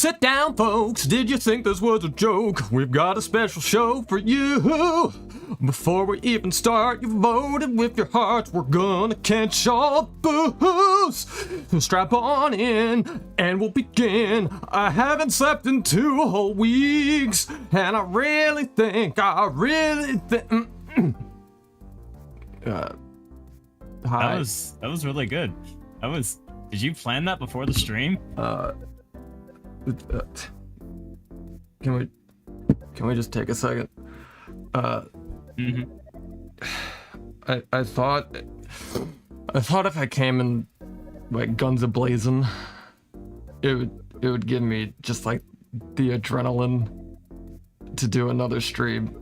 Sit down, folks. Did you think this was a joke? We've got a special show for you. Before we even start, you voted with your hearts. We're gonna catch all booze. So strap on in and we'll begin. I haven't slept in 2 whole weeks, and I really think. Hi. That was really good. Did you plan that before the stream? Can we just take a second? I thought if I came in like guns a-blazing, it would give me just like the adrenaline to do another stream.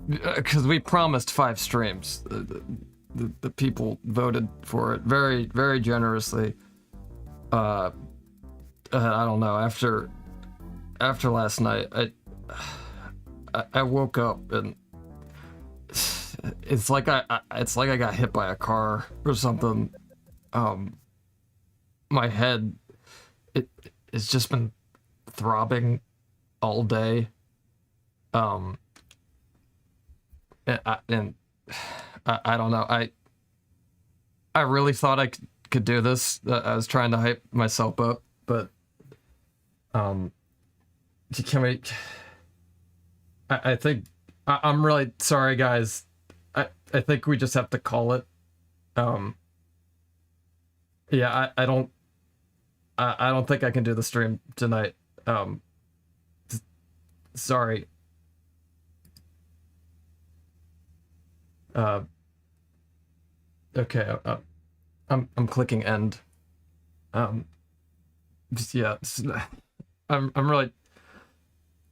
Because we promised 5 streams. The people voted for it very, very generously. I don't know. After last night, I woke up and it's like I got hit by a car or something. My head, it's just been throbbing all day. And I don't know. I really thought I could do this. I was trying to hype myself up, but can we? I think I'm really sorry, guys. I think we just have to call it. Yeah, I don't think I can do the stream tonight. Sorry. Okay, I'm clicking end. Yeah, I'm really.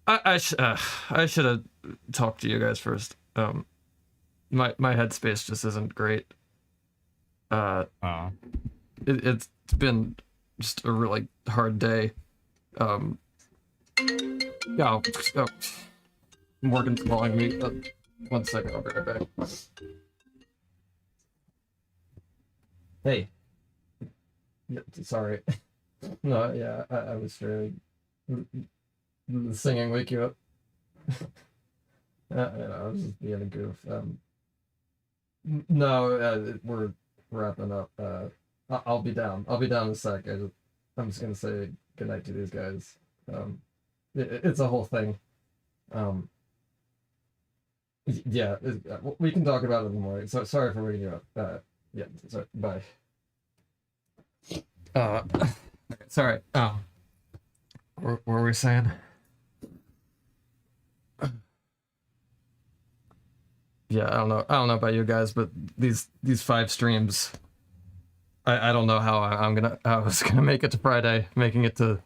I should have talked to you guys first. My headspace just isn't great. It's been just a really hard day. Yeah, Morgan's calling me. 1 second, I'll be right back. Hey. Yeah, sorry. No, yeah, I was very. The singing wake you up. I was just being a goof. No, we're wrapping up. I'll be down. I'll be down in a sec. I'm just gonna say goodnight to these guys. It's a whole thing. Yeah, we can talk about it in the morning. So sorry for waking you up. Yeah, sorry. Bye. Sorry. What were we saying? Yeah, I don't know about you guys, but these 5 streams, I don't know how I was gonna make it to Friday, making it to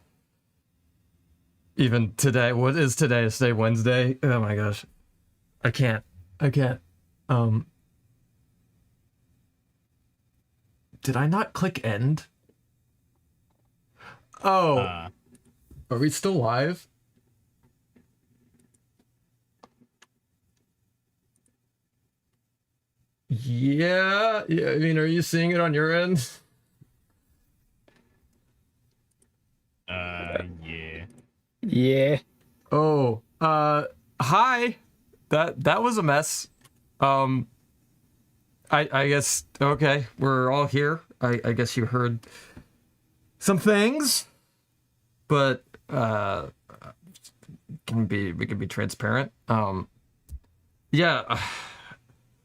even today. What is today? Is today Wednesday? Oh my gosh. I can't. Did I not click end? Oh. Are we still live? Yeah, I mean, are you seeing it on your end? Yeah. Yeah. Oh, hi. That was a mess. I guess, okay, we're all here. I guess you heard some things, but we can be transparent. Yeah,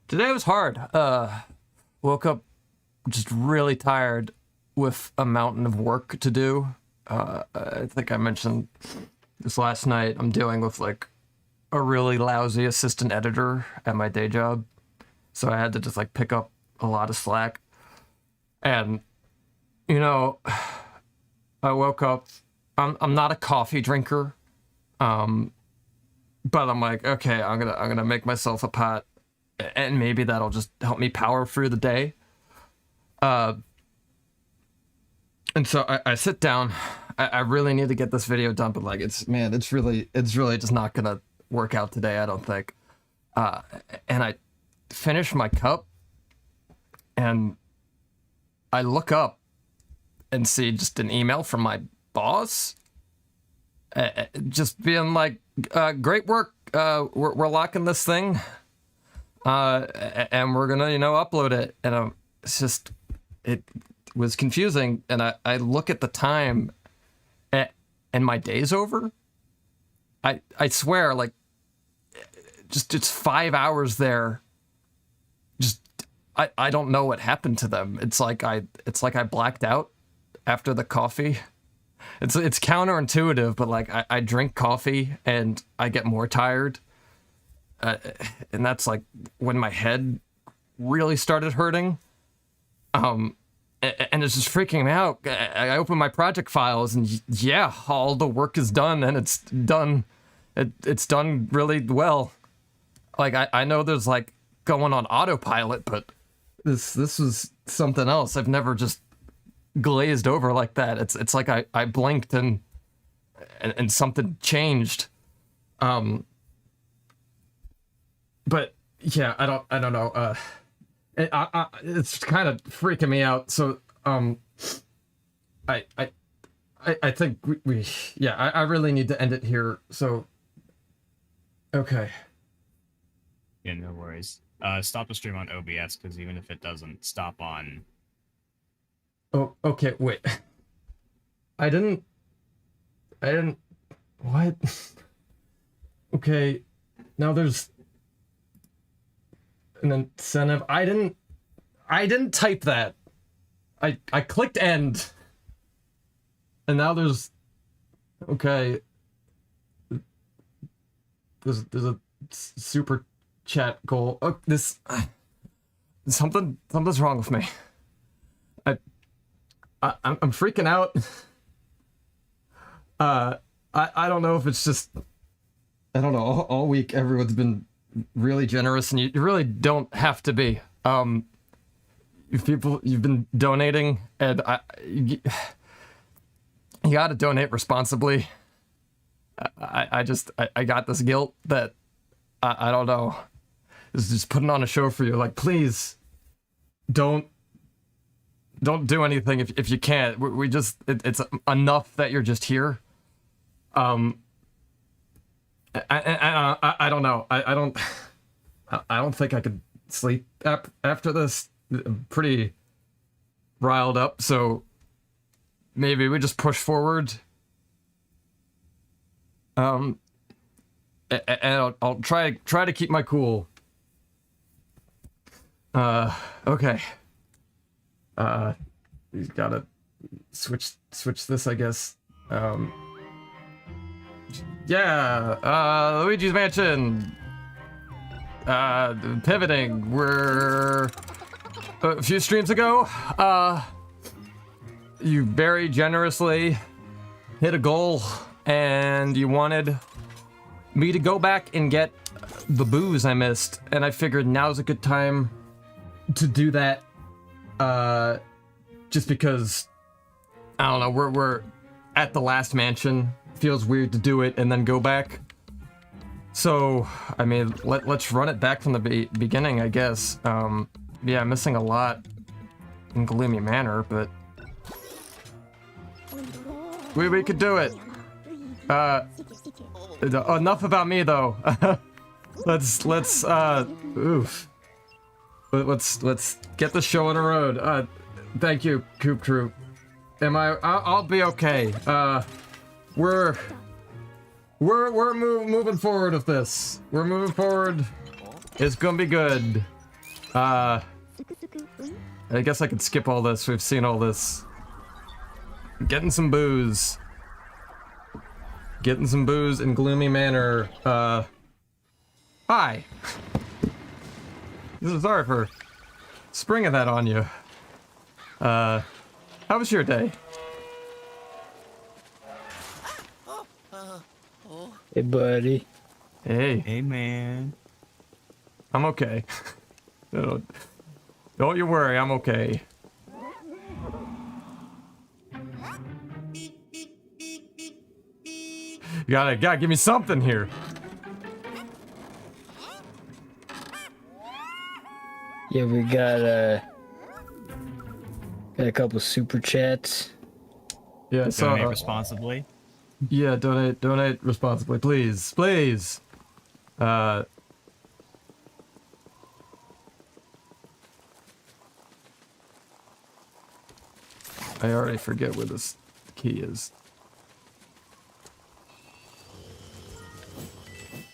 today was hard. Woke up just really tired with a mountain of work to do. I think I mentioned this last night. I'm dealing with like a really lousy assistant editor at my day job, so I had to just like pick up a lot of slack. And I woke up. I'm not a coffee drinker, but I'm like, okay, I'm gonna make myself a pot, and maybe that'll just help me power through the day. And so I sit down. I really need to get this video done, but like it's really just not gonna work out today, I don't think. And I finish my cup, and I look up, and see just an email from my boss, just being like, "Great work. We're locking this thing, and we're gonna upload it." And it's just it was confusing, and I look at the time, and my day's over. I swear, like, just it's 5 hours there. Just I don't know what happened to them. It's like I blacked out after the coffee. It's counterintuitive, but like I drink coffee and I get more tired, and that's like when my head really started hurting. And it's just freaking me out. I open my project files and yeah, all the work is done, and it's done. It's done really well. Like I know there's like going on autopilot, but this was something else. I've never just glazed over like that. It's like I blinked and something changed. But yeah, I don't know. It's kind of freaking me out. So I think we yeah, I really need to end it here. So okay. Yeah, no worries. Stop the stream on OBS, because even if it doesn't stop on... Oh, okay, wait. I didn't... What? Okay, now there's an incentive. I didn't type that. I clicked end. And now there's... Okay. There's a super chat goal. Oh, something's wrong with me. I'm freaking out. I don't know if it's just, I don't know. All week everyone's been really generous, and you really don't have to be. You've been donating, and you gotta donate responsibly. I got this guilt that I don't know. Is just putting on a show for you. Like, please don't do anything if you can't. We just it's enough that you're just here. I don't know. I don't think I could sleep after this. I'm pretty riled up, so maybe we just push forward. And I'll try to keep my cool. Okay. You gotta switch this, I guess. Yeah, Luigi's Mansion. Pivoting. We're a few streams ago. You very generously hit a goal, and you wanted me to go back and get the booze I missed, and I figured now's a good time to do that. Just because I don't know, we're at the last mansion. Feels weird to do it and then go back. So I mean, let's run it back from the beginning, I guess. Yeah, I'm missing a lot in Gloomy Manor, but we could do it. Enough about me though. Let's oof. Let's get the show on the road. Thank you, Coop Troop. I'll be okay. We're moving forward with this. We're moving forward. It's gonna be good. I guess I could skip all this. We've seen all this. Getting some booze. Getting some booze in Gloomy Manor. Hi. Sorry for springing that on you. How was your day? Hey, buddy. Hey. Hey, man. I'm okay. Don't you worry, I'm okay. You gotta give me something here. Yeah, we got a couple super chats. Yeah, so Donate responsibly. yeah, donate responsibly, please, please. I already forget where this key is.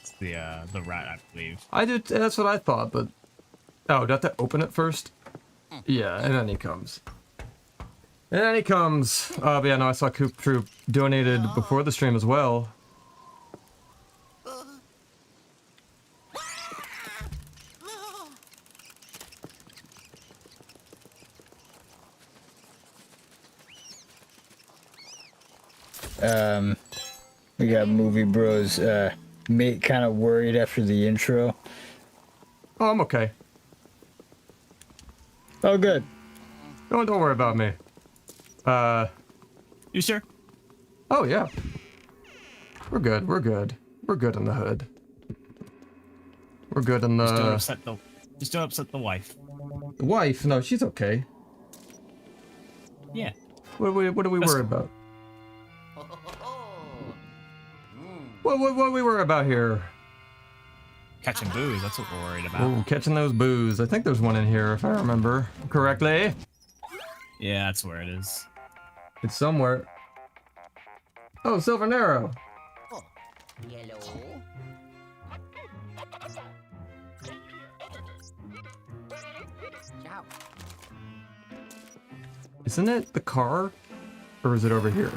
It's the rat, I believe. I did. That's what I thought, but oh, do I have to open it first? Yeah, and then he comes. And then he comes. But yeah, no, I saw Coop Troop donated before the stream as well. We got movie bros. Mate, kind of worried after the intro. Oh, I'm okay. Oh, good. Don't worry about me. You sure? Oh yeah. We're good. We're good. We're good in the hood. We're good in Just don't the upset the wife. wife. No, she's okay. Yeah. What are we That's worried about? What are we worried about here? Catching booze, that's what we're worried about. Oh, catching those boos. I think there's one in here if I remember correctly. Yeah, that's where it is. It's somewhere. Oh, Silver Narrow. Yellow. Ciao. Isn't it the car? Or is it over here?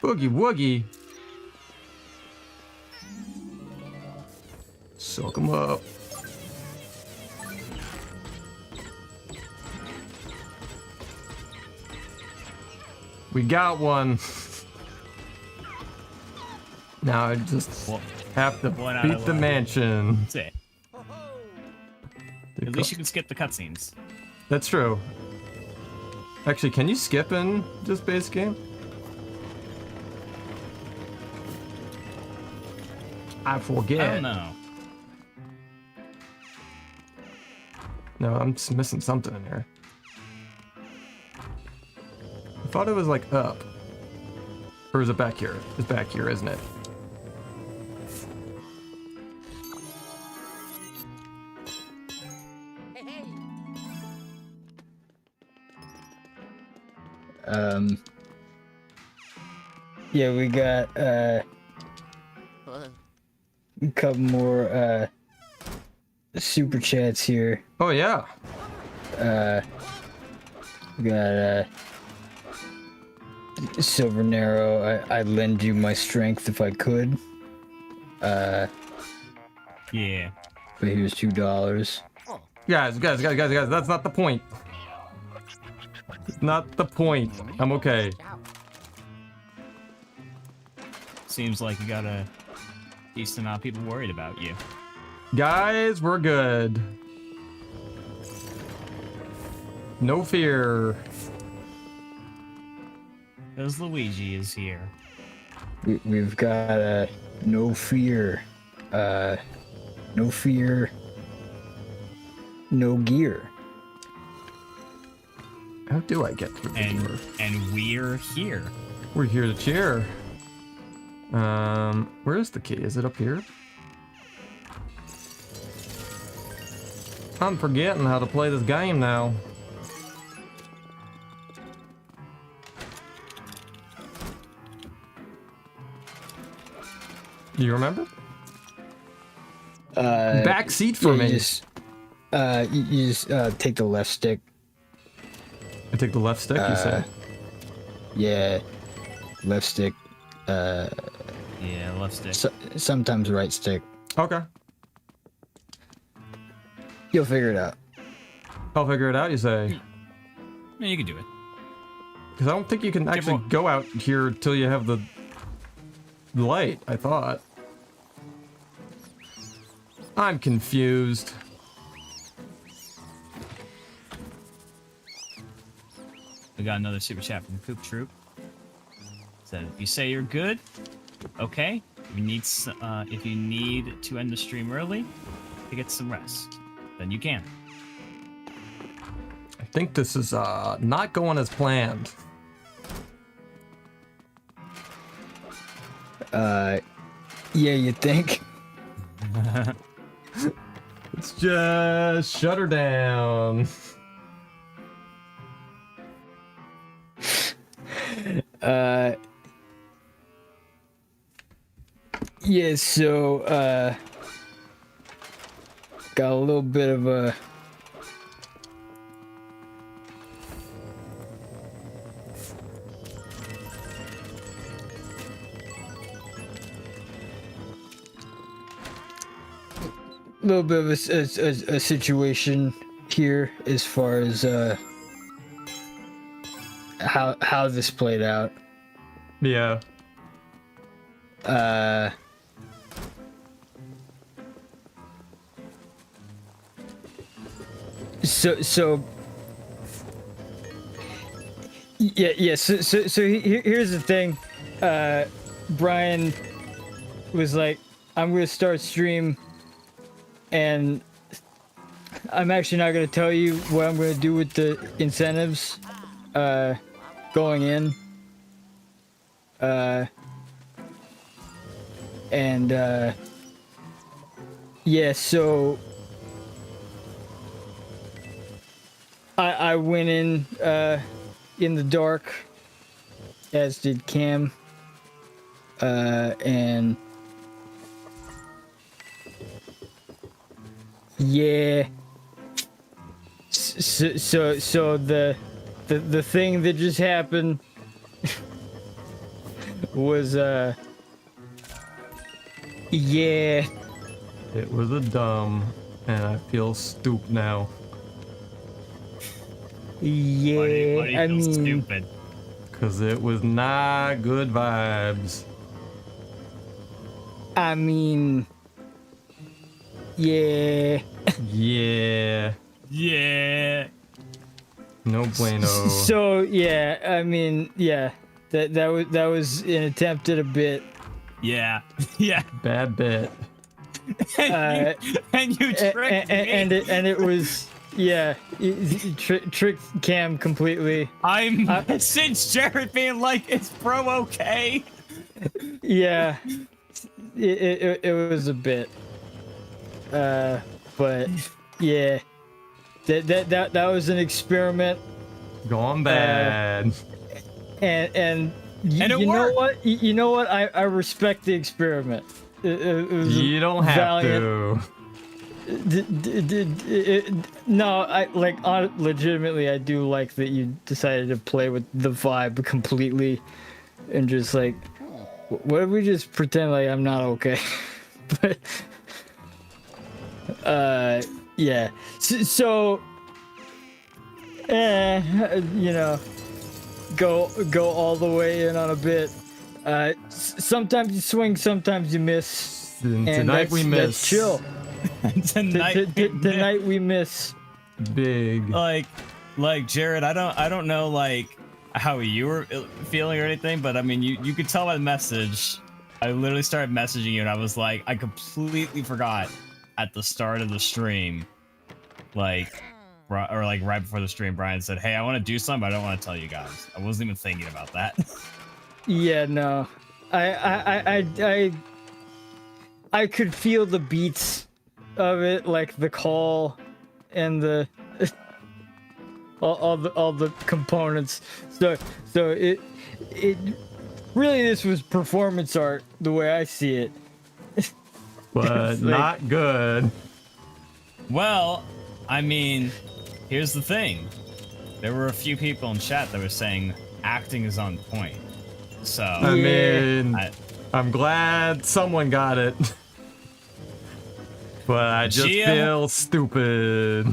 Boogie woogie. Soak 'em up. We got one. Now I just Well, have to one out beat of the one. mansion. That's it. At least you can skip the cutscenes. That's true. Actually, can you skip in this base game? I forget. I don't know. No, I'm just missing something in here. I thought it was like up. Or is it back here? It's back here, isn't it? Hey, hey. Yeah, we got a couple more super chats here. Oh yeah. We got Silver Narrow. I'd lend you my strength if I could. Yeah. But here's $2. Guys, that's not the point. Not the point. I'm okay. Ciao. Seems like you got a decent amount of people worried about you. Guys, we're good. No fear. Because Luigi is here. We've got no fear. No fear. No gear. How do I get through the door? And we're here. We're here to cheer. Where is the key? Is it up here? I'm forgetting how to play this game now. Do you remember? Back seat for me. You just take the left stick. I take the left stick, you say? Yeah, left stick. Yeah, left stick. Sometimes right stick. Okay. You'll figure it out. I'll figure it out, you say? Yeah, you can do it. Because I don't think you can actually well- go out here till you have the light, I thought. I'm confused. We got another super chat from Coop Troop. Said, if you say you're good, okay. If you need to end the stream early to get some rest, then you can. I think this is not going as planned. Yeah, you think? Let's just shut her down. Yeah, so, got a little bit of a... little bit of a situation here as far as how this played out. Yeah. So yeah. So here's the thing. Brian was like, "I'm gonna start stream, and I'm actually not gonna tell you what I'm gonna do with the incentives, going in, and yeah. So I went in the dark, as did Cam, and yeah. So the thing that just happened was yeah. It was a dumb, and I feel stupid now. Yeah, Why do you I feel mean, stupid? Cause it was not good vibes. I mean, yeah. Yeah. Yeah. No bueno. So yeah, I mean, yeah, that was an attempt at a bit. Yeah. Yeah. Bad bit. And you tricked me. And it was yeah, tricked Cam completely. I messaged Jared being like, "Is bro okay?" Yeah, it was a bit. But yeah, that was an experiment. Gone bad. And you it know worked. what? You know what? I respect the experiment. It was You don't have valiant. No, I like legitimately. I do like that you decided to play with the vibe completely, and just like, what if we just pretend like I'm not okay? But yeah. So you know, go all the way in on a bit. Sometimes you swing, sometimes you miss. And And tonight we that's miss. chill. Tonight, we miss. Big. like Jared, I don't know like how you were feeling or anything, but I mean you could tell by the message. I literally started messaging you and I was like, I completely forgot at the start of the stream, like right before the stream, Brian said, "Hey, I want to do something, but I don't want to tell you guys." I wasn't even thinking about that. Yeah, no. I could feel the beats of it, like the call and the all the components. So it really, this was performance art the way I see it. But not good. Well, I mean, here's the thing. There were a few people in chat that were saying acting is on point. So I Yeah. mean, I'm glad someone got it. But I just Gia- feel stupid.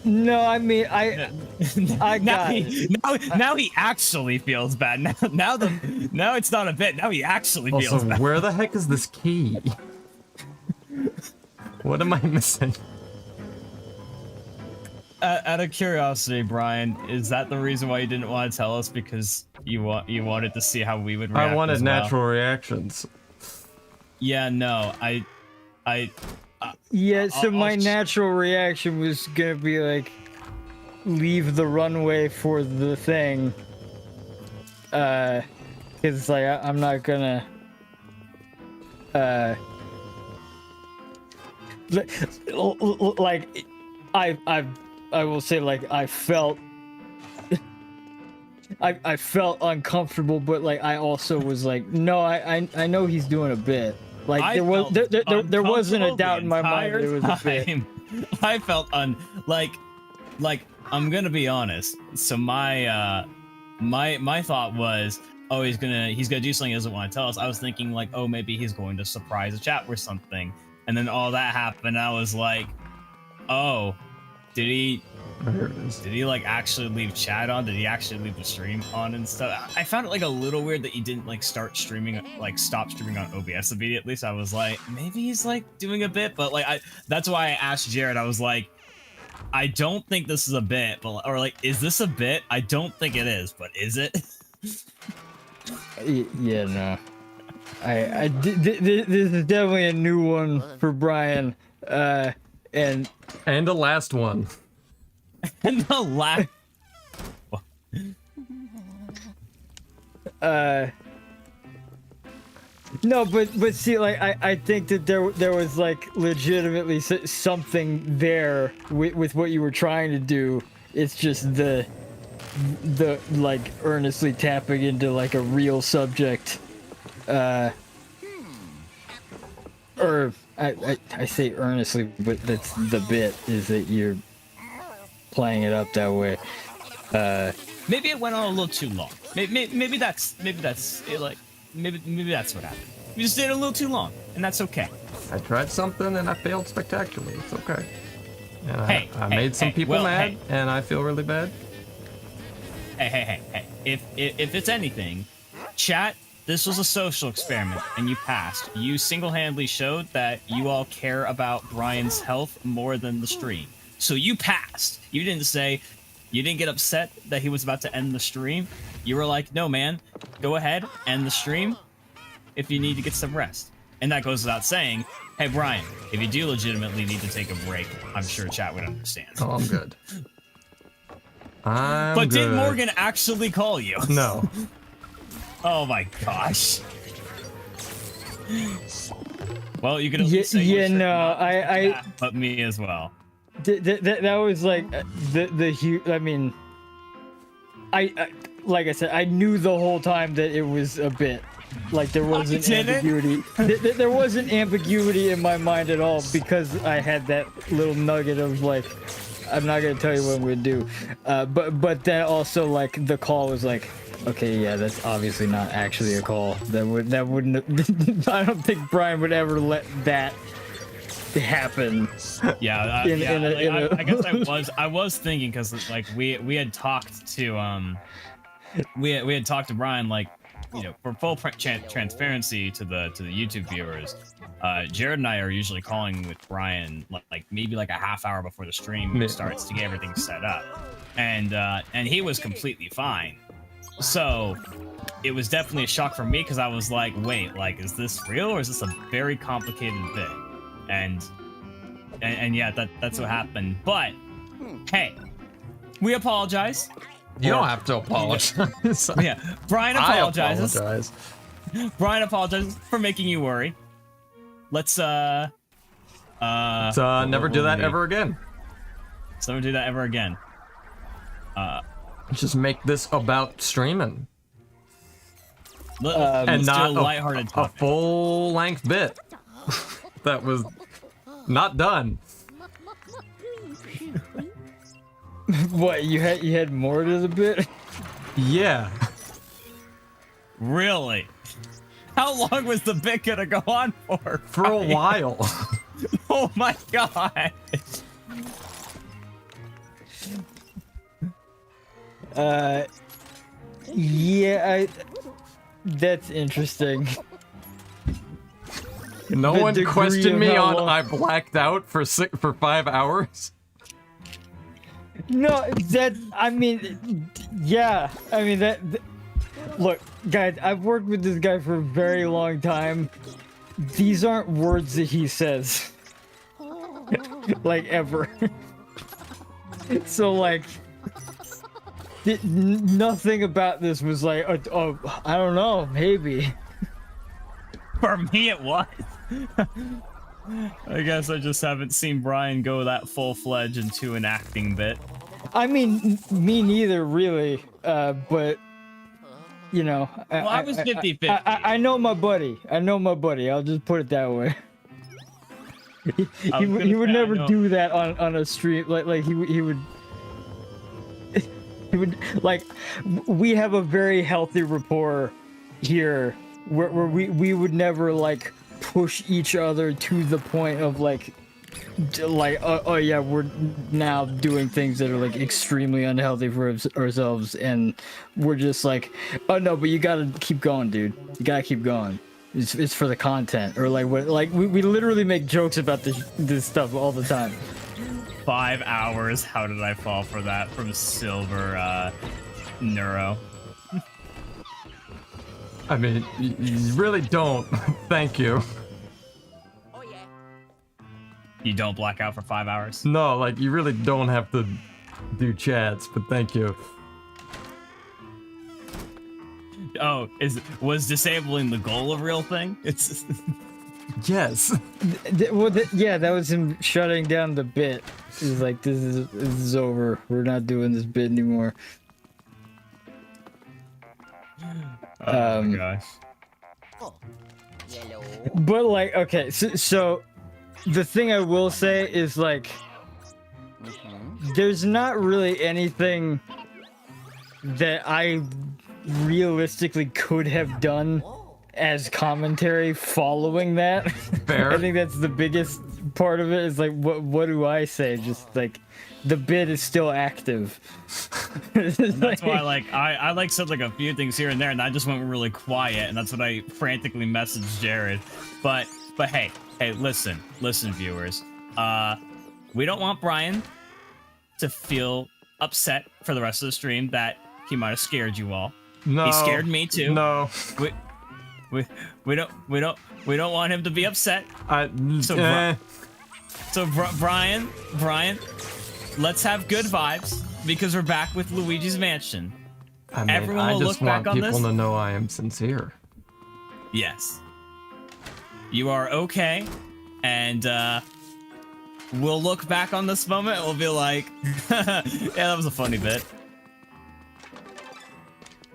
No, I mean I now got it. now he actually feels bad. Now it's not a bit. Now he actually feels Also, bad. where the heck is this key? What am I missing? Out of curiosity, Brian, is that the reason why you didn't want to tell us? Because you wanted to see how we would react? I wanted as well? natural reactions. Yeah, no, Yeah, so I'll my sh- natural reaction was gonna be like, leave the runway for the thing. Cause like I'm not gonna. Like I will say like I felt uncomfortable, but like I also was like, no, I know he's doing a bit. Like there wasn't a doubt in my mind that it was a bit. I felt like I'm gonna be honest. So my thought was, oh, he's gonna do something he doesn't want to tell us. I was thinking like, oh, maybe he's going to surprise the chat with something. And then all that happened. I was like, oh, did he like actually leave chat on? Did he actually leave the stream on and stuff? I found it like a little weird that he didn't like stop streaming on OBS immediately. So I was like, maybe he's like doing a bit, but like that's why I asked Jared. I was like, I don't think this is a bit, but or like, is this a bit? I don't think it is, but is it? Yeah, no. This is definitely a new one for Brian, and the last one. And the last. No, but see, like I think that there was like legitimately something there with what you were trying to do. It's just the like earnestly tapping into like a real subject. Or I say earnestly, but that's the bit, is that you're playing it up that way. Maybe it went on a little too long. Maybe that's it, like maybe that's what happened. We just did it a little too long, and that's okay. I tried something and I failed spectacularly. It's okay. And I made some people well, mad, and I feel really bad. Hey. If it's anything, chat, this was a social experiment, and you passed. You single-handedly showed that you all care about Brian's health more than the stream. So you passed. You didn't get upset that he was about to end the stream. You were like, no, man, go ahead, end the stream if you need to get some rest. And that goes without saying, hey, Brian, if you do legitimately need to take a break, I'm sure chat would understand. Oh, I'm good. But did Morgan actually call you? No. Oh my gosh. Well, you can at least say yeah, no, but me as well. That was like the huge. I mean, I like I said, I knew the whole time that it was a bit. Like there wasn't ambiguity. There wasn't ambiguity in my mind at all, because I had that little nugget of like, I'm not gonna tell you what I'm gonna do. But then also like the call was like, okay, yeah, that's obviously not actually a call. That wouldn't. I don't think Brian would ever let that happen. Yeah, I guess I was thinking, because like we had talked to we had talked to Brian, like, you know, for full transparency to the YouTube viewers. Jared and I are usually calling with Brian like maybe like a half hour before the stream starts to get everything set up, and he was completely fine. So it was definitely a shock for me, because I was like, wait, like, is this real, or is this a very complicated bit? And yeah, that's what happened. But hey, we apologize. You don't have to apologize. Yeah, Brian apologizes. I apologize. Brian apologizes for making you worry. Let's never do that ever again. Let's never do that ever again. Just make this about streaming. And not do a lighthearted a full-length bit that was not done. What, you had more to the bit? Yeah. Really? How long was the bit gonna go on for? For a while. Oh my god. Yeah, that's interesting. No one questioned me on I blacked out for 5 hours. No, I mean, yeah, I mean that. Look, guys, I've worked with this guy for a very long time. These aren't words that he says, like, ever. So, like, Nothing about this was like, oh, I don't know, maybe. For me, it was. I guess I just haven't seen Brian go that full-fledged into an acting bit. I mean, me neither, really. But you know, Well, I was 50-50. I know my buddy. I know my buddy. I'll just put it that way. he would never do that on a stream. Like he would. He would like. We have a very healthy rapport here, where we would never like push each other to the point of like oh yeah, we're now doing things that are like extremely unhealthy for ourselves, and we're just like, oh no, but you gotta keep going, dude. You gotta keep going. It's for the content, or like what? Like we literally make jokes about this stuff all the time. 5 hours. How did I fall for that from Silver Neuro? I mean, you really don't. Thank you. Oh yeah. You don't black out for 5 hours? No, like, you really don't have to do chats, but thank you. Oh, was disabling the goal a real thing? It's Yes. Yeah, that was him shutting down the bit. He's like, this is over. We're not doing this bit anymore. oh my gosh. Oh. Yellow. But like, okay, so the thing I will say is like, there's not really anything that I realistically could have done as commentary following that. Fair. I think that's the biggest part of it, is like, what do I say? Just like, the bit is still active. That's why I like said like a few things here and there, and I just went really quiet, and that's what I frantically messaged Jared. But hey, listen viewers, we don't want Brian to feel upset for the rest of the stream that he might have scared you all. No. He scared me too. No. We don't want him to be upset. So Brian, let's have good vibes because we're back with Luigi's Mansion. I mean, Everyone I will just look back want on people this. to know I am sincere. Yes. You are okay, and we'll look back on this moment and we'll be like, yeah, that was a funny bit.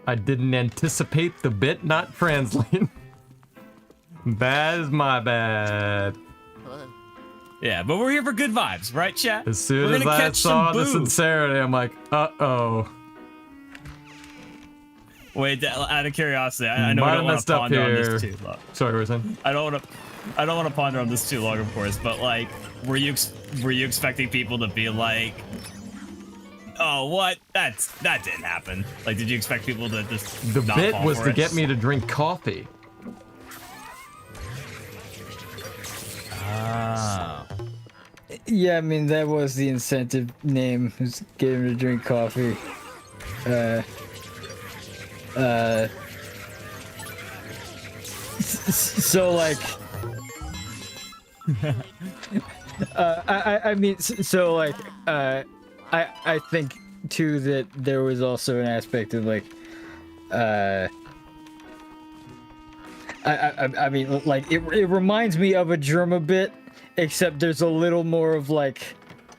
I didn't anticipate the bit not translating. That is my bad. Yeah, but we're here for good vibes, right, chat? As soon We're as gonna I catch saw some the boo. sincerity, I'm like, uh-oh. Wait, out of curiosity, I know Might I have don't want messed to up ponder on here. this too long. Sorry, what was I saying? I don't want to ponder on this too long, of course. But like, were you expecting people to be like, "Oh, what? That didn't happen." Like, did you expect people to just The not bit fall was for to it? get me to drink coffee. Ah. Yeah, I mean, that was the incentive name, was get him to drink coffee. So like, I mean, so like, I think too that there was also an aspect of like, I mean, like it reminds me of a Germa bit, except there's a little more of like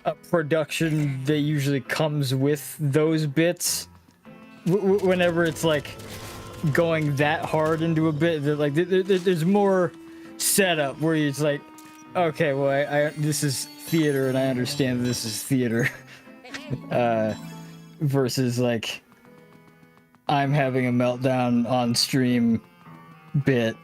a production that usually comes with those bits. Whenever it's like going that hard into a bit, like there's more setup where it's like, okay, well, I this is theater and I understand this is theater, versus like I'm having a meltdown on stream bit.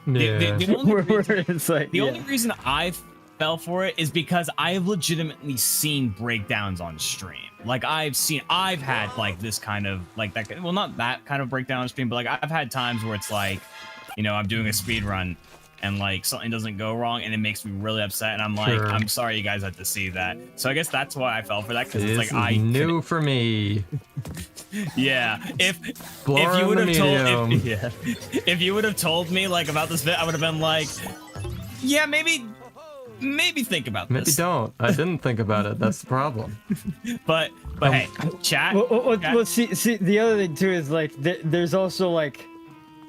Yeah. The only where reason, it's like, the yeah. only reason I fell for it is because I've legitimately seen breakdowns on stream. Like I've had like this kind of like that. Well, not that kind of breakdown on stream, but like I've had times where it's like, you know, I'm doing a speed run and like something doesn't go wrong and it makes me really upset, and I'm like, Sure. I'm sorry you guys had to see that. So I guess that's why I fell for that, because it's This like is new for me. yeah. If Explore you would the have told medium. if you would have told me like about this bit, I would have been like, yeah, maybe maybe think about Maybe this. don't. I didn't think about it. That's the problem. But hey, chat. Well, chat. well, see, the other thing too is like there's also like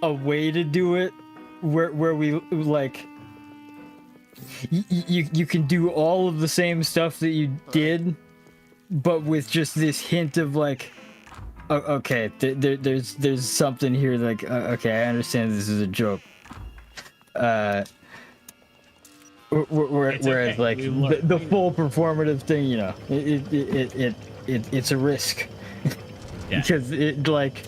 a way to do it where we like you can do all of the same stuff that you did, but with just this hint of like, okay, there's something here. Like, okay, I understand this is a joke. Whereas okay. like the full performative thing, you know, it's a risk. Yeah. Because it like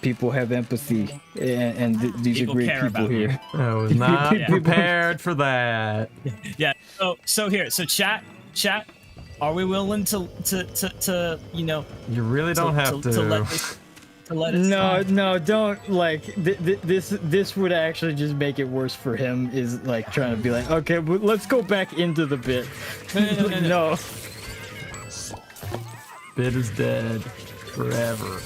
people have empathy and these People are great care people about you. here. I was not Yeah. prepared for that. Yeah. So chat. Are we willing to you know? You really don't have to. To let this. To let us. No, don't like this would actually just make it worse for him. Is like trying to be like, okay, well, let's go back into the bit. No. Bit is dead forever.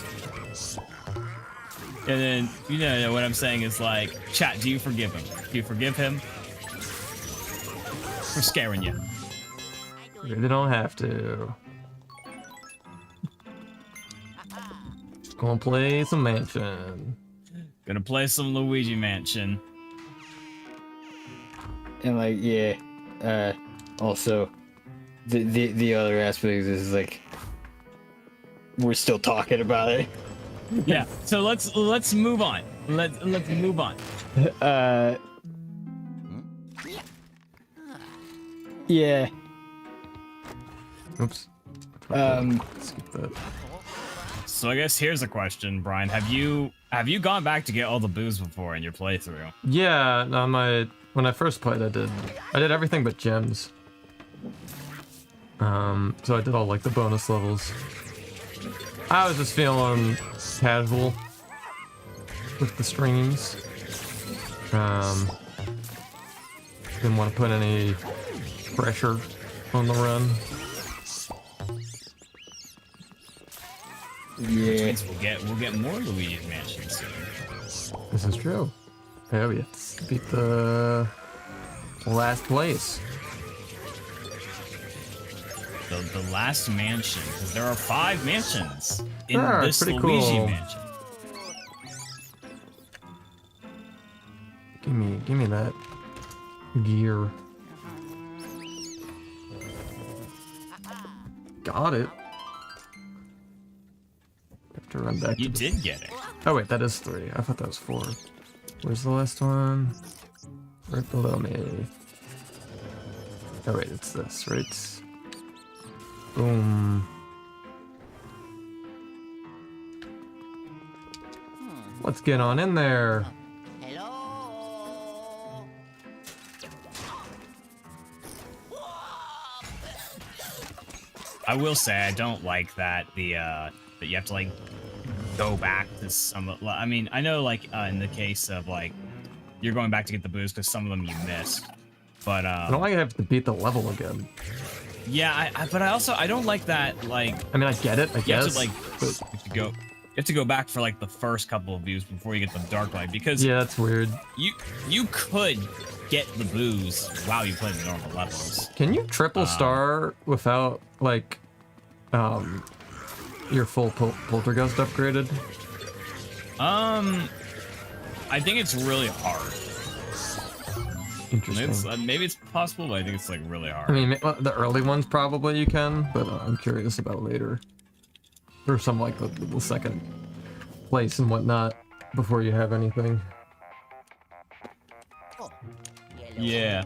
And then you know what I'm saying is like, chat. Do you forgive him? Do you forgive him for scaring you? You really don't have to. Just gonna play some Mansion. Gonna play some Luigi Mansion. And like, yeah, also the other aspect is like we're still talking about it. Yeah. So let's move on. Let's move on. Yeah. Oops. Skip that. So I guess here's a question, Brian. Have you gone back to get all the booze before in your playthrough? Yeah, no, when I first played, I did everything but gems. So I did all like the bonus levels. I was just feeling casual with the streams. Didn't want to put any pressure on the run. Yeah. We'll get more Luigi's Mansion soon. This is true. Yeah, we have to beat the last place. The last mansion, because there are 5 mansions in Ah, this pretty Luigi cool. Mansion. Give me that gear. Got it. Have to run back. You to the... did get it. Oh wait, that is 3. I thought that was 4. Where's the last one? Right below me. Oh wait, it's this, right? Boom. Let's get on in there. Hello. I will say I don't like that that you have to like go back to some. I mean, I know like in the case of like you're going back to get the booze because some of them you missed, but I don't like I have to beat the level again. yeah, but I don't like that like I mean, I get it, I you guess. have to like but you have to go back for like the first couple of views before you get the dark light because yeah, that's weird. you could get the booze while you play the normal levels. Can you triple star without like your full poltergeist upgraded? I think it's really hard. Interesting. Maybe it's possible, but I think it's like really hard. I mean, the early ones probably you can, but I'm curious about later. Or some like the second place and whatnot before you have anything. Oh, yellow. Yeah.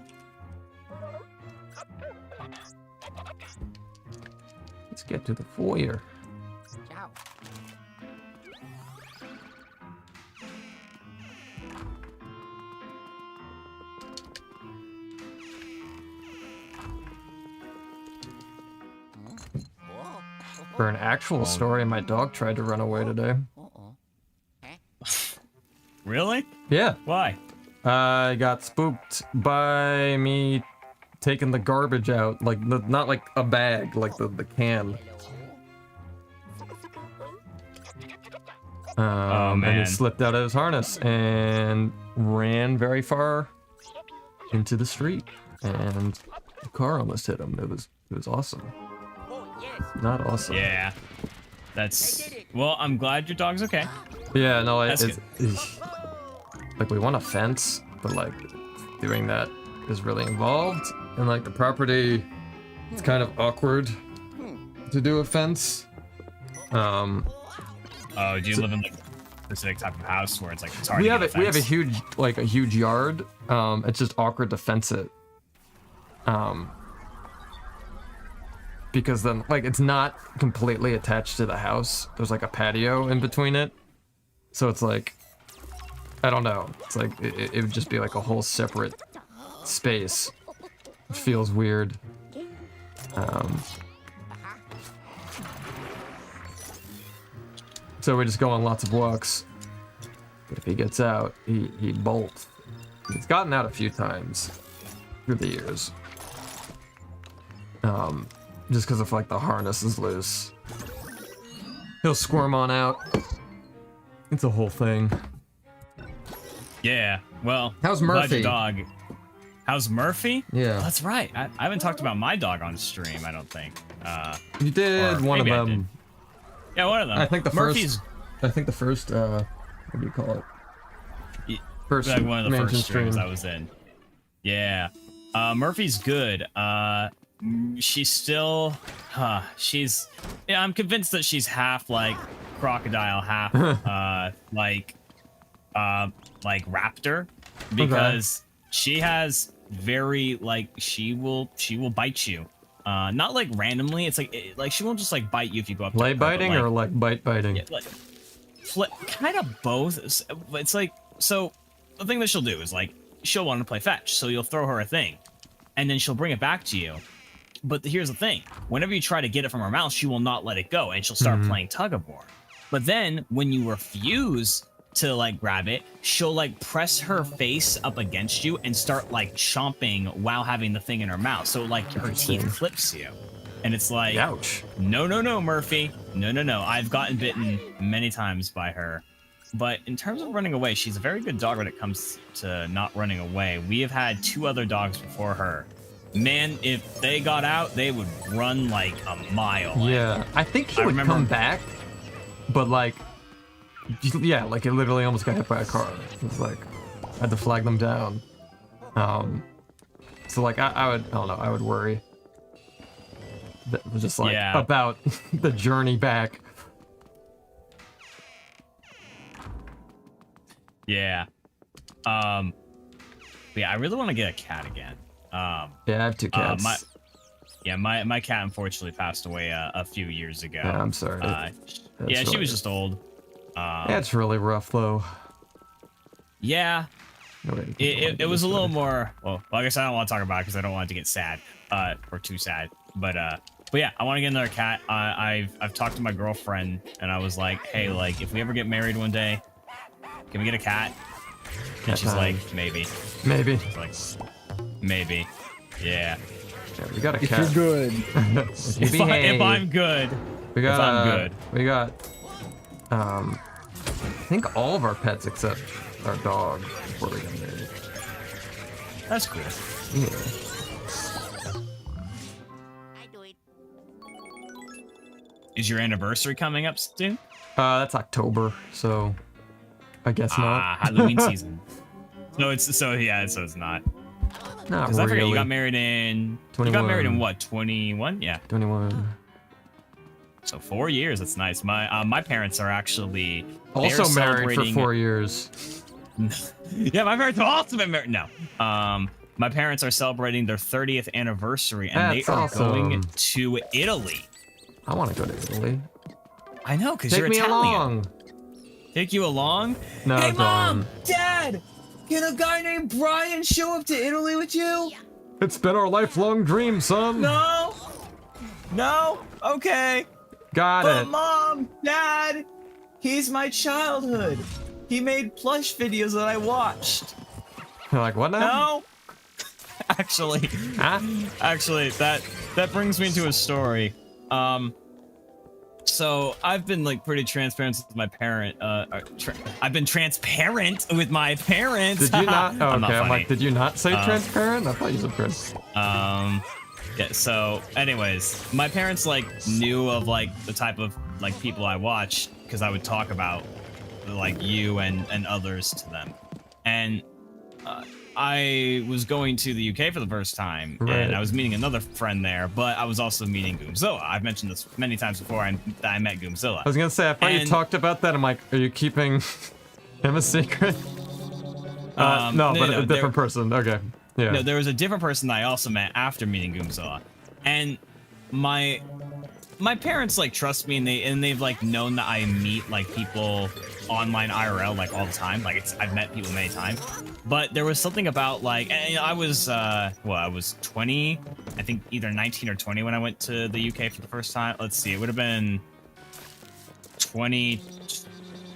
Let's get to the foyer. Ciao. Whoa. For an actual story, my dog tried to run away today. Uh-oh. Really? Yeah, Why? I got spooked by me taking the garbage out, like not like a bag, like the can. Oh, And he man. slipped out of his harness, and ran very far into the street, and the car almost hit him. It was awesome. Oh, yes. Not awesome. Yeah. That's well. I'm glad your dog's okay. Yeah, no, That's it's like we want a fence, but like doing that is really involved, and like the property, it's kind of awkward to do a fence. Oh, do you live in like a specific type of house where it's like it's hard We to have get we have a fence? huge yard. It's just awkward to fence it. Because then like it's not completely attached to the house. There's like a patio in between it. So it's like I don't know. It's like it would just be like a whole separate space. It feels weird. So we just go on lots of walks. But if he gets out, he bolts. He's gotten out a few times through the years. Just because of like the harness is loose. He'll squirm on out. It's a whole thing. Yeah. Well. How's glad Murphy? your dog. How's Murphy? Yeah. That's right. I haven't talked about my dog on stream. I don't think. You did Or one of maybe I them. Yeah, one of them. I think the Murphy's first what do you call it? Y- First like one of the mansion first streams stream. I was in. Yeah. Murphy's good. She's still she's yeah, I'm convinced that she's half like crocodile, half like raptor, because she has very like she will bite you. Not like randomly. It's like she won't just like bite you if you go up to Lay her, but, biting or like bite biting? yeah, like kind of both. It's like, so the thing that she'll do is like she'll want to play fetch, so you'll throw her a thing and then she'll bring it back to you. But here's the thing, whenever you try to get it from her mouth, she will not let it go and she'll start playing tug of war. But then when you refuse to like grab it, she'll like press her face up against you and start like chomping while having the thing in her mouth, so like her teeth clips you. And it's like, Ouch. no, Murphy. No. I've gotten bitten many times by her. But in terms of running away, she's a very good dog when it comes to not running away. We have had 2 other dogs before her. Man, if they got out, they would run like a mile. Yeah, I think he I would remember- come back, but like, yeah, like it literally almost got hit by a car. It's like I had to flag them down. So like I don't know, I would worry. That was just like Yeah. about the journey back. Yeah. Yeah, I really want to get a cat again. Yeah, I have 2 cats. My cat unfortunately passed away a few years ago. Yeah, I'm sorry. Yeah, she really- was just old. Yeah, it's really rough though. Yeah, No way to think about it was a this little way. more. Well, I guess I don't want to talk about it because I don't want it to get sad, or too sad. But yeah, I want to get another cat. I've talked to my girlfriend and I was like, hey, like if we ever get married one day, can we get a cat? And Cat she's time. like, maybe. Maybe. It's like, maybe. Yeah. Yeah, we got a If cat. you're good. If you If behave. I'm good. We got, if I'm good. We got, I think all of our pets except our dog before we got married. That's cool. Yeah. I do it. Is your anniversary coming up soon? That's October, so I guess not. Halloween season. No, it's it's not. Not Because I forget really. you got married in. You 21. got married in what? 21? Yeah. 21. So 4 years. That's nice. My parents are actually Also they're married for celebrating- 4 years. Yeah, my parents have also been married. No. My parents are celebrating their 30th anniversary, and That's they are awesome. going to Italy. I want to go to Italy. I know, because Take you're me Italian. along. Take you along? No, Hey, Dawn. Mom! Dad! Can a guy named Brian show up to Italy with you? It's been our lifelong dream, son. No? No? Okay. Got But it. Mom, Dad, he's my childhood. He made plush videos that I watched. You're like, what now? No? Actually, Huh? that brings me to a story. So I've been like pretty transparent with my parent. I've been transparent with my parents. Did you not? Oh, I'm okay. I'm funny. like, did you not say transparent? I thought you said trans. Yeah, so anyways, my parents like knew of like the type of like people I watch because I would talk about like you and others to them. And I was going to the UK for the first time, Right. and I was meeting another friend there, but I was also meeting Goomzilla. I've mentioned this many times before, and I met Goomzilla. I was gonna say, I thought you And- talked about that. I'm like, are you keeping him a secret? No, no, but no, a different person. Okay. Yeah. No, there was a different person that I also met after meeting Goomzilla, and my parents like trust me, and they've like known that I meet like people online IRL like all the time. Like I've met people many times, but there was something about like, and I was I was 20, I think either 19 or 20 when I went to the UK for the first time. Let's see, it would have been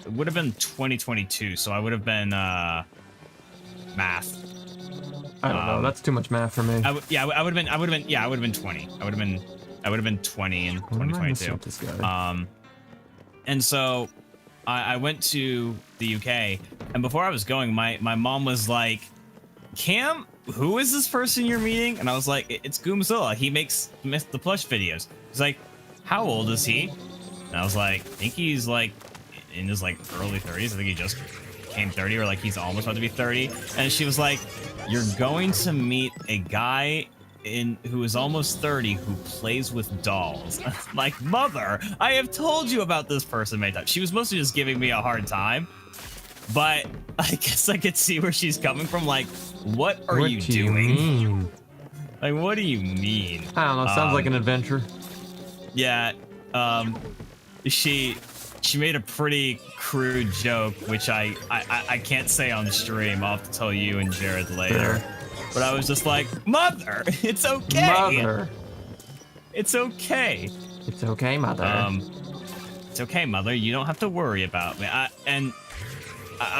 2022, so I would have been math. I don't know. That's too much math for me. I would have been 20. I would have been 20 in What am I missing 2022. with this guy? And so I went to the UK, and before I was going, my mom was like, Cam, who is this person you're meeting? And I was like, it's Goomzilla. He makes the plush videos. He's like, how old is he? And I was like, I think he's like in his like early 30s. I think he just became 30, or like he's almost about to be 30. And she was like, you're going to meet a guy who is almost 30 who plays with dolls. I'm like, mother, I have told you about this person many times. She was mostly just giving me a hard time, but I guess I could see where she's coming from. Like, what are What you do you doing? mean? Like, what do you mean? I don't know. Sounds like an adventure. Yeah, she made a pretty crude joke, which I can't say on stream. I'll have to tell you and Jared later. Fair. But I was just like, mother, it's okay. Mother. It's okay. It's okay, mother. It's okay, mother. You don't have to worry about me. I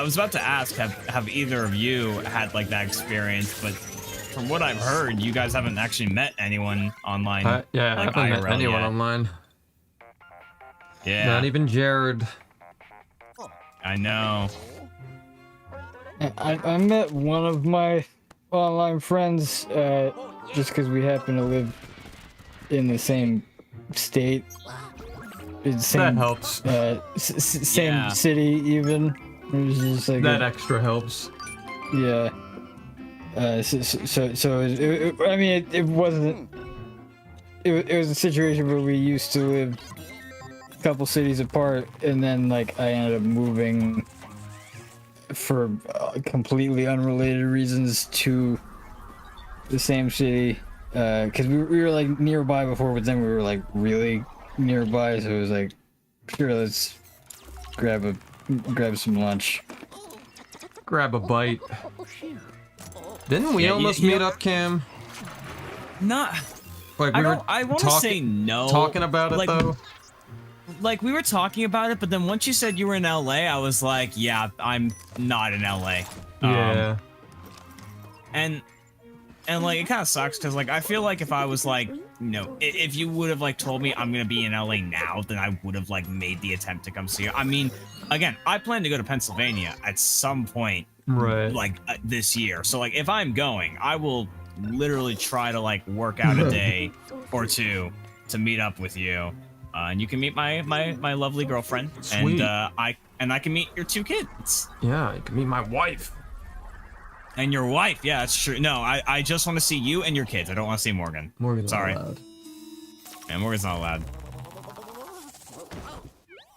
was about to ask, have either of you had like that experience? But from what I've heard, you guys haven't actually met anyone online. Yeah, like I haven't met IRL anyone yet. online. Yeah, Not even Jared. I know. I met one of my online friends just because we happen to live in the same state. That Same, helps. same Yeah. city even. It was just like That extra helps. yeah. I mean, it wasn't. It was a situation where we used to live a couple cities apart, and then like I ended up moving for completely unrelated reasons to the same city because we were like nearby before, but then we were like really nearby, so it was like, sure, let's grab some lunch. Grab a bite. Didn't we Yeah, almost you meet know- up, Cam? Not. Like I we were don't. I want to say no. talking about it like, though. Like we were talking about it, but then once you said you were in LA, I was like, yeah, I'm not in LA. Yeah. And like it kind of sucks because like I feel like if I was like, if you would have like told me I'm gonna be in LA now, then I would have like made the attempt to come see you. I mean, again, I plan to go to Pennsylvania at some point, Right. like this year. So like if I'm going, I will literally try to like work out a day or two to meet up with you, and you can meet my lovely girlfriend, Sweet. and I can meet your two kids. Yeah, you can meet my wife. And your wife, yeah, that's true. No, I just want to see you and your kids. I don't want to see Morgan. Morgan's Sorry. not allowed. Yeah, Morgan's not allowed.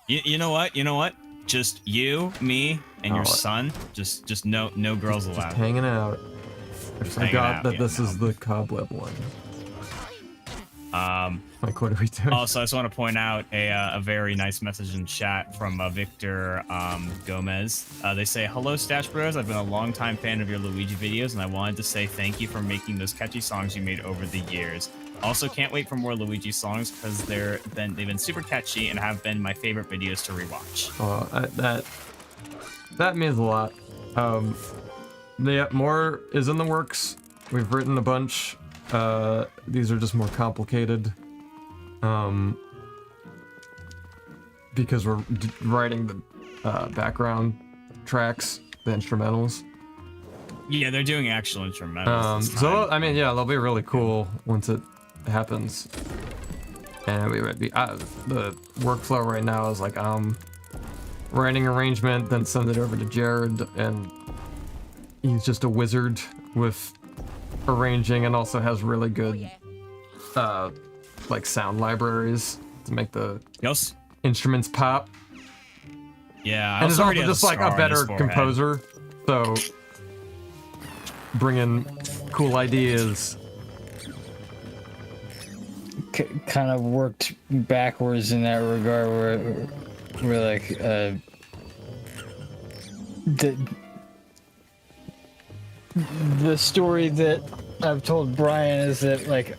You know what? You know what? Just you, me, and your Oh. son. Just no girls Just allowed. hanging out. I Just hanging forgot out, that yeah, this no. is the cobweb one. Like, what are we doing? Also, I just want to point out a very nice message in chat from Victor Gomez. They say, hello, StacheBros. I've been a longtime fan of your Luigi videos, and I wanted to say thank you for making those catchy songs you made over the years. Also, can't wait for more Luigi songs because they've been super catchy and have been my favorite videos to rewatch. That means a lot. Yeah, more is in the works. We've written a bunch. These are just more complicated. because we're writing the background tracks, the instrumentals. Yeah, they're doing actual instrumentals. this So time. I mean, yeah, they'll be really cool once it happens. And we would be the workflow right now is like writing arrangement, then send it over to Jared, and he's just a wizard with arranging, and also has really good like sound libraries to make the Yes. instruments pop. Yeah, I And is already also have just like scar a on his better forehead. composer, so bringing cool ideas. Kind of worked backwards in that regard, where we're like the story that I've told Brian is that like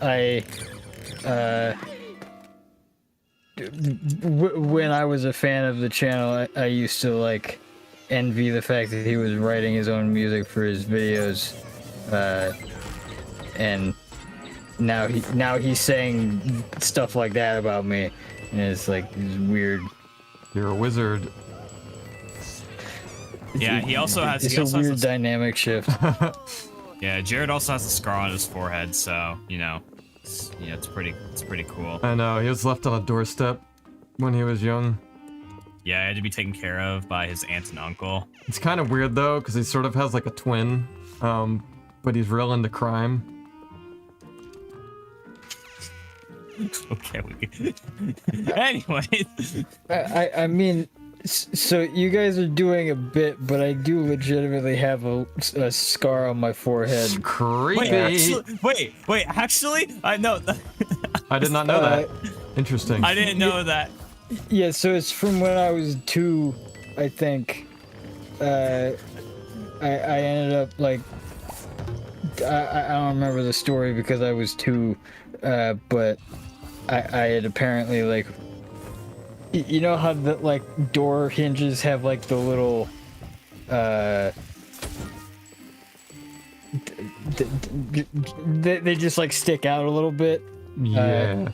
when I was a fan of the channel, I used to like envy the fact that he was writing his own music for his videos, and now he's saying stuff like that about me, and it's like it's weird. You're a wizard. Yeah, he also has. It's He a also weird has a, dynamic shift. yeah, Jared also has a scar on his forehead, so you know, it's pretty cool. I know, he was left on a doorstep when he was young. Yeah, he had to be taken care of by his aunt and uncle. It's kind of weird though, because he sort of has like a twin, but he's real into crime. Okay, we can... Anyways. I mean, so you guys are doing a bit, but I do legitimately have a scar on my forehead. Creepy. Wait, actually, I know. I did not know that. Interesting. I didn't know that. Yeah, so it's from when I was 2, I think. I ended up like I don't remember the story because I was 2, but I had apparently like you know how the like door hinges have like the little they just like stick out a little bit. Yeah.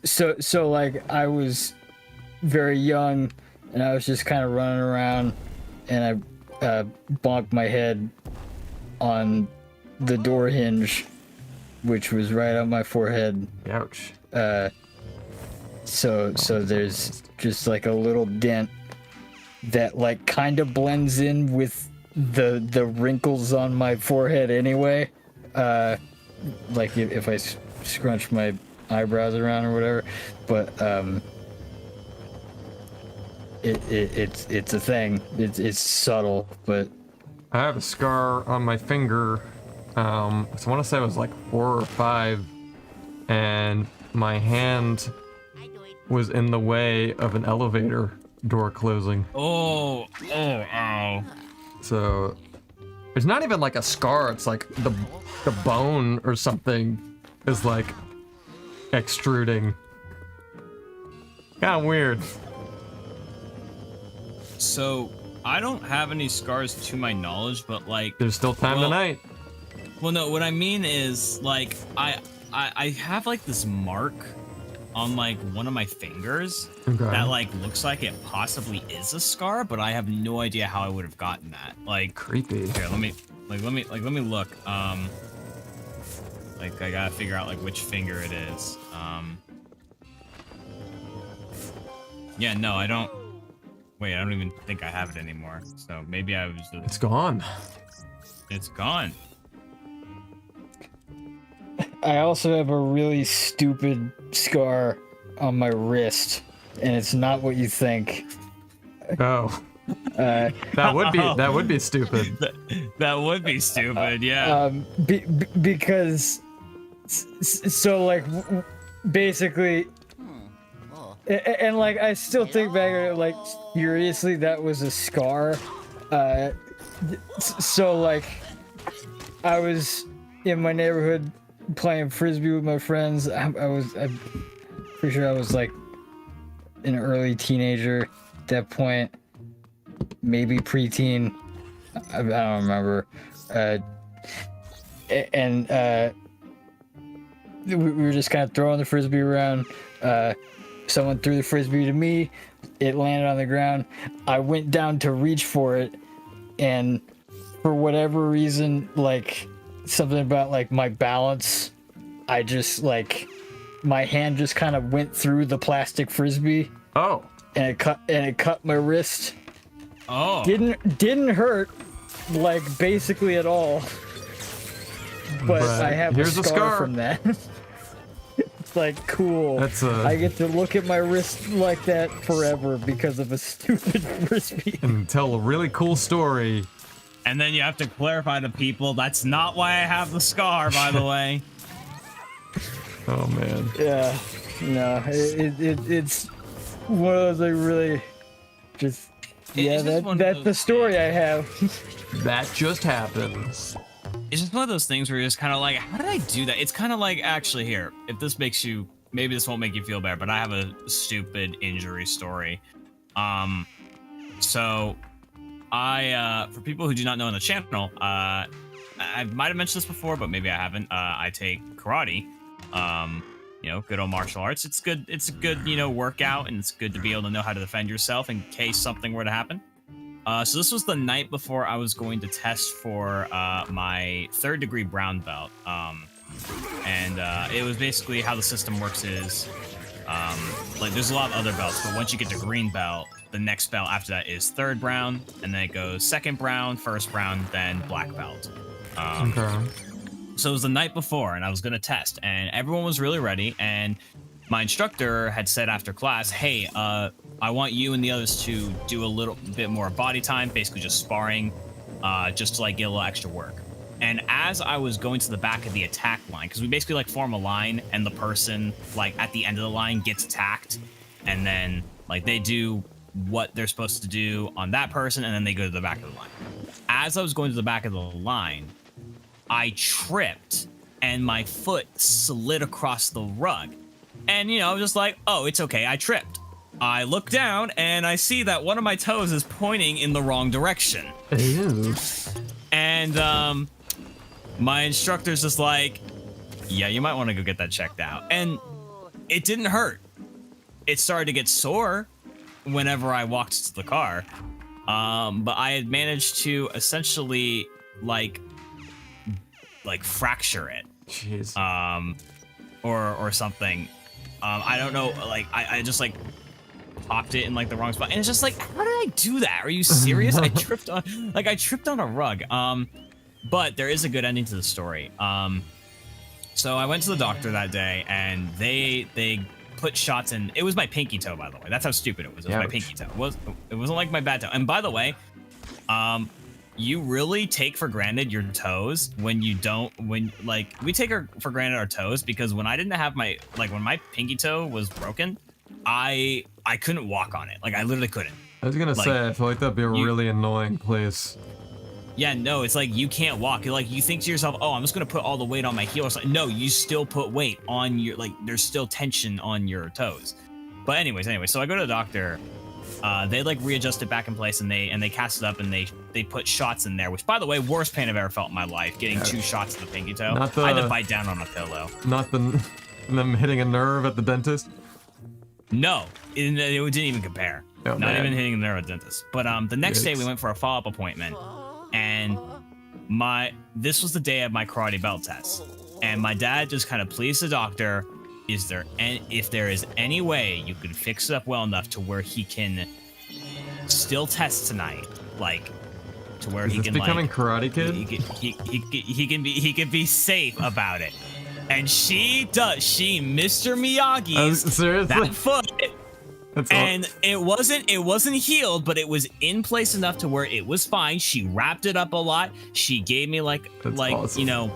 So like I was very young and I was just kind of running around and I bonked my head on the door hinge, which was right on my forehead. Ouch. So there's just like a little dent that like kind of blends in with the wrinkles on my forehead anyway. Like if I scrunch my eyebrows around or whatever, but it's a thing. It's subtle, but I have a scar on my finger. So I want to say it was like 4 or 5, and my hand I do it. was in the way of an elevator door closing. Oh. So it's not even like a scar. It's like the bone or something is like extruding. Kind of weird. So I don't have any scars to my knowledge, but like There's still time Well- tonight. Well, no, what I mean is, like, I have, like, this mark on, like, one of my fingers Okay. that, like, looks like it possibly is a scar, but I have no idea how I would have gotten that. Like, Creepy. here, let me look. Like, I gotta figure out, like, which finger it is. Yeah, no, I don't... Wait, I don't even think I have it anymore. So maybe I was just... It's gone. It's gone. I also have a really stupid scar on my wrist, and it's not what you think. Oh, Uh, that would be stupid. That would be stupid, yeah. because so like basically, and like I still think back at it like seriously that was a scar. So like I was in my neighborhood playing frisbee with my friends. I'm pretty sure I was like an early teenager at that point, maybe preteen. I don't remember. We were just kind of throwing the frisbee around, Someone threw the frisbee to me. It landed on the ground. I went down to reach for it, and for whatever reason, like something about like my balance, I just like my hand just kind of went through the plastic frisbee, Oh. and it cut my wrist. Oh. Didn't hurt, like basically at all. But I have here's a a scar scar. from that. It's like cool. That's I get to look at my wrist like that forever because of a stupid frisbee. and tell a really cool story. And then you have to clarify to people that's not why I have the scar, by the way. Oh man. Yeah, no, it's one of those like really just It's just one of that's the those story I have. That just happened. It's just one of those things where you're just kind of like, how did I do that? It's kind of like, actually, here, if this makes you, maybe this won't make you feel better, but I have a stupid injury story. So I, for people who do not know on the channel, I might have mentioned this before, but maybe I haven't. I take karate, you know, good old martial arts. It's good. It's a good, you know, workout, and it's good to be able to know how to defend yourself in case something were to happen. So this was the night before I was going to test for my 3rd degree brown belt. And it was basically how the system works is, like there's a lot of other belts, but once you get to green belt, the next belt after that is 3rd brown, and then it goes 2nd brown, 1st brown, then black belt. Okay. So it was the night before, and I was gonna test, and everyone was really ready, and my instructor had said after class, hey, I want you and the others to do a little bit more body time, basically just sparring, just to like get a little extra work. And as I was going to the back of the attack line, because we basically like form a line, and the person like at the end of the line gets attacked, and then like they do what they're supposed to do on that person, and then they go to the back of the line. As I was going to the back of the line, I tripped, and my foot slid across the rug. And, you know, I was just like, oh, it's okay, I tripped. I look down, and I see that one of my toes is pointing in the wrong direction. Ew. And, my instructor's just like, yeah, you might want to go get that checked out. And it didn't hurt. It started to get sore whenever I walked to the car. But I had managed to essentially, like fracture it. Jeez. Or something. I don't know, like, I just, like, popped it in, like, the wrong spot. And it's just like, how did I do that? Are you serious? I tripped on a rug. But there is a good ending to the story. So I went to the doctor that day, and they put shots in. It was my pinky toe, by the way. That's how stupid it was. It was my pinky toe. It wasn't like my bad toe. And by the way, you really take for granted your toes when you don't, like, we take for granted our toes, because when I didn't have my, like, when my pinky toe was broken, I couldn't walk on it. Like, I literally couldn't. I was gonna say, I feel like that'd be a really annoying place. Yeah, no, it's like you can't walk. You're like, you think to yourself, oh, I'm just gonna put all the weight on my heel or something. No, you still put weight on your, like, there's still tension on your toes. But anyways, so I go to the doctor. They like readjust it back in place, and they cast it up, and they put shots in there, which, by the way, worst pain I've ever felt in my life, getting 2 shots in the pinky toe. I had to bite down on a pillow. Not them hitting a nerve at the dentist. No, it didn't even compare. Oh, Not man. even hitting a nerve at the dentist. But the next day we went for a follow-up appointment, and this was the day of my karate belt test, and my dad just kind of pleased the doctor. If there is any way you could fix it up well enough to where he can still test tonight, like to where he can becoming like Karate Kid? he can be safe about it. And she Mr. Miyagi's Seriously? that foot. That's And it wasn't healed, but it was in place enough to where it was fine. She wrapped it up a lot. She gave me like awesome. you know,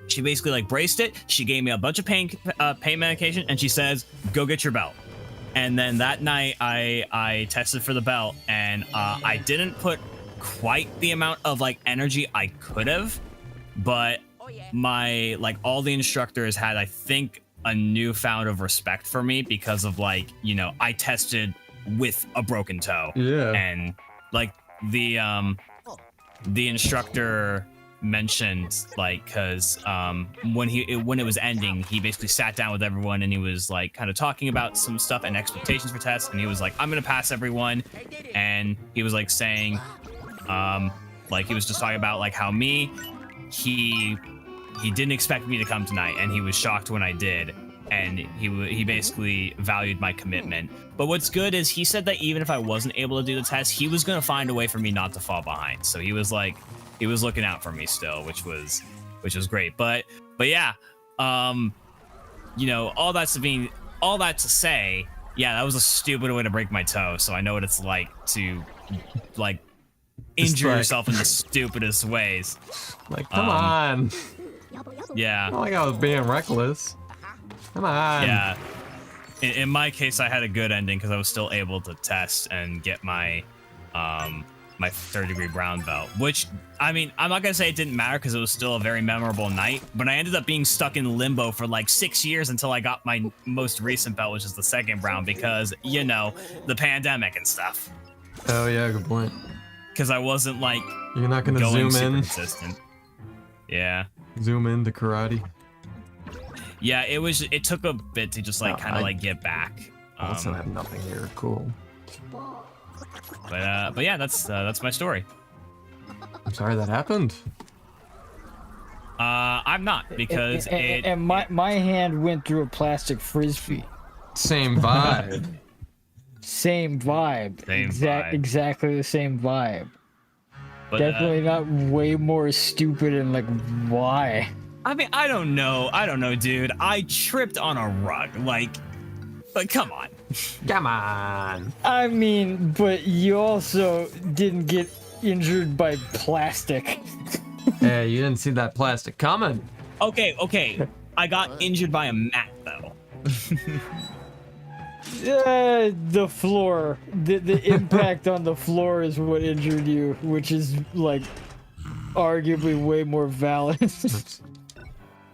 she basically like braced it. She gave me a bunch of pain medication, and she says, "Go get your belt." And then that night, I tested for the belt, and I didn't put quite the amount of like energy I could have, but my like all the instructors had, I think, a newfound of respect for me because of like, you know, I tested with a broken toe. Yeah. And like the instructor mentioned like because when it was ending, he basically sat down with everyone and he was like kind of talking about some stuff and expectations for tests, and he was like, I'm gonna pass everyone, and he was like saying like he was just talking about like how he didn't expect me to come tonight, and he was shocked when I did, and he basically valued my commitment. But what's good is he said that even if I wasn't able to do the test, he was gonna find a way for me not to fall behind. So he was like, he was looking out for me still, which was great. But yeah, you know, all that to say, yeah, that was a stupid way to break my toe. So I know what it's like to like injure yourself in the stupidest ways. Like, come on. Yeah. Not like I was being reckless. Come on. Yeah. In my case, I had a good ending because I was still able to test and get my my 3rd-degree brown belt, which, I mean, I'm not gonna say it didn't matter because it was still a very memorable night, but I ended up being stuck in limbo for like 6 years until I got my most recent belt, which is the 2nd brown, because, you know, the pandemic and stuff. Oh yeah, good point. Because I wasn't like You're not gonna going zoom super in. consistent. Yeah. Zoom into karate. Yeah, it took a bit to just like kind of like get back. Also have nothing here. Cool. But yeah, that's my story. I'm sorry that happened. I'm not, because and my hand went through a plastic frisbee. Same vibe. Same vibe. Vibe. Exactly the same vibe. but, Definitely not way more stupid and like why. I mean, I don't know, dude. I tripped on a rug, like come on. Come on. I mean, but you also didn't get injured by plastic. Hey, you didn't see that plastic coming. Okay. I got injured by a mat though. The floor, the impact on the floor is what injured you, which is like arguably way more valid.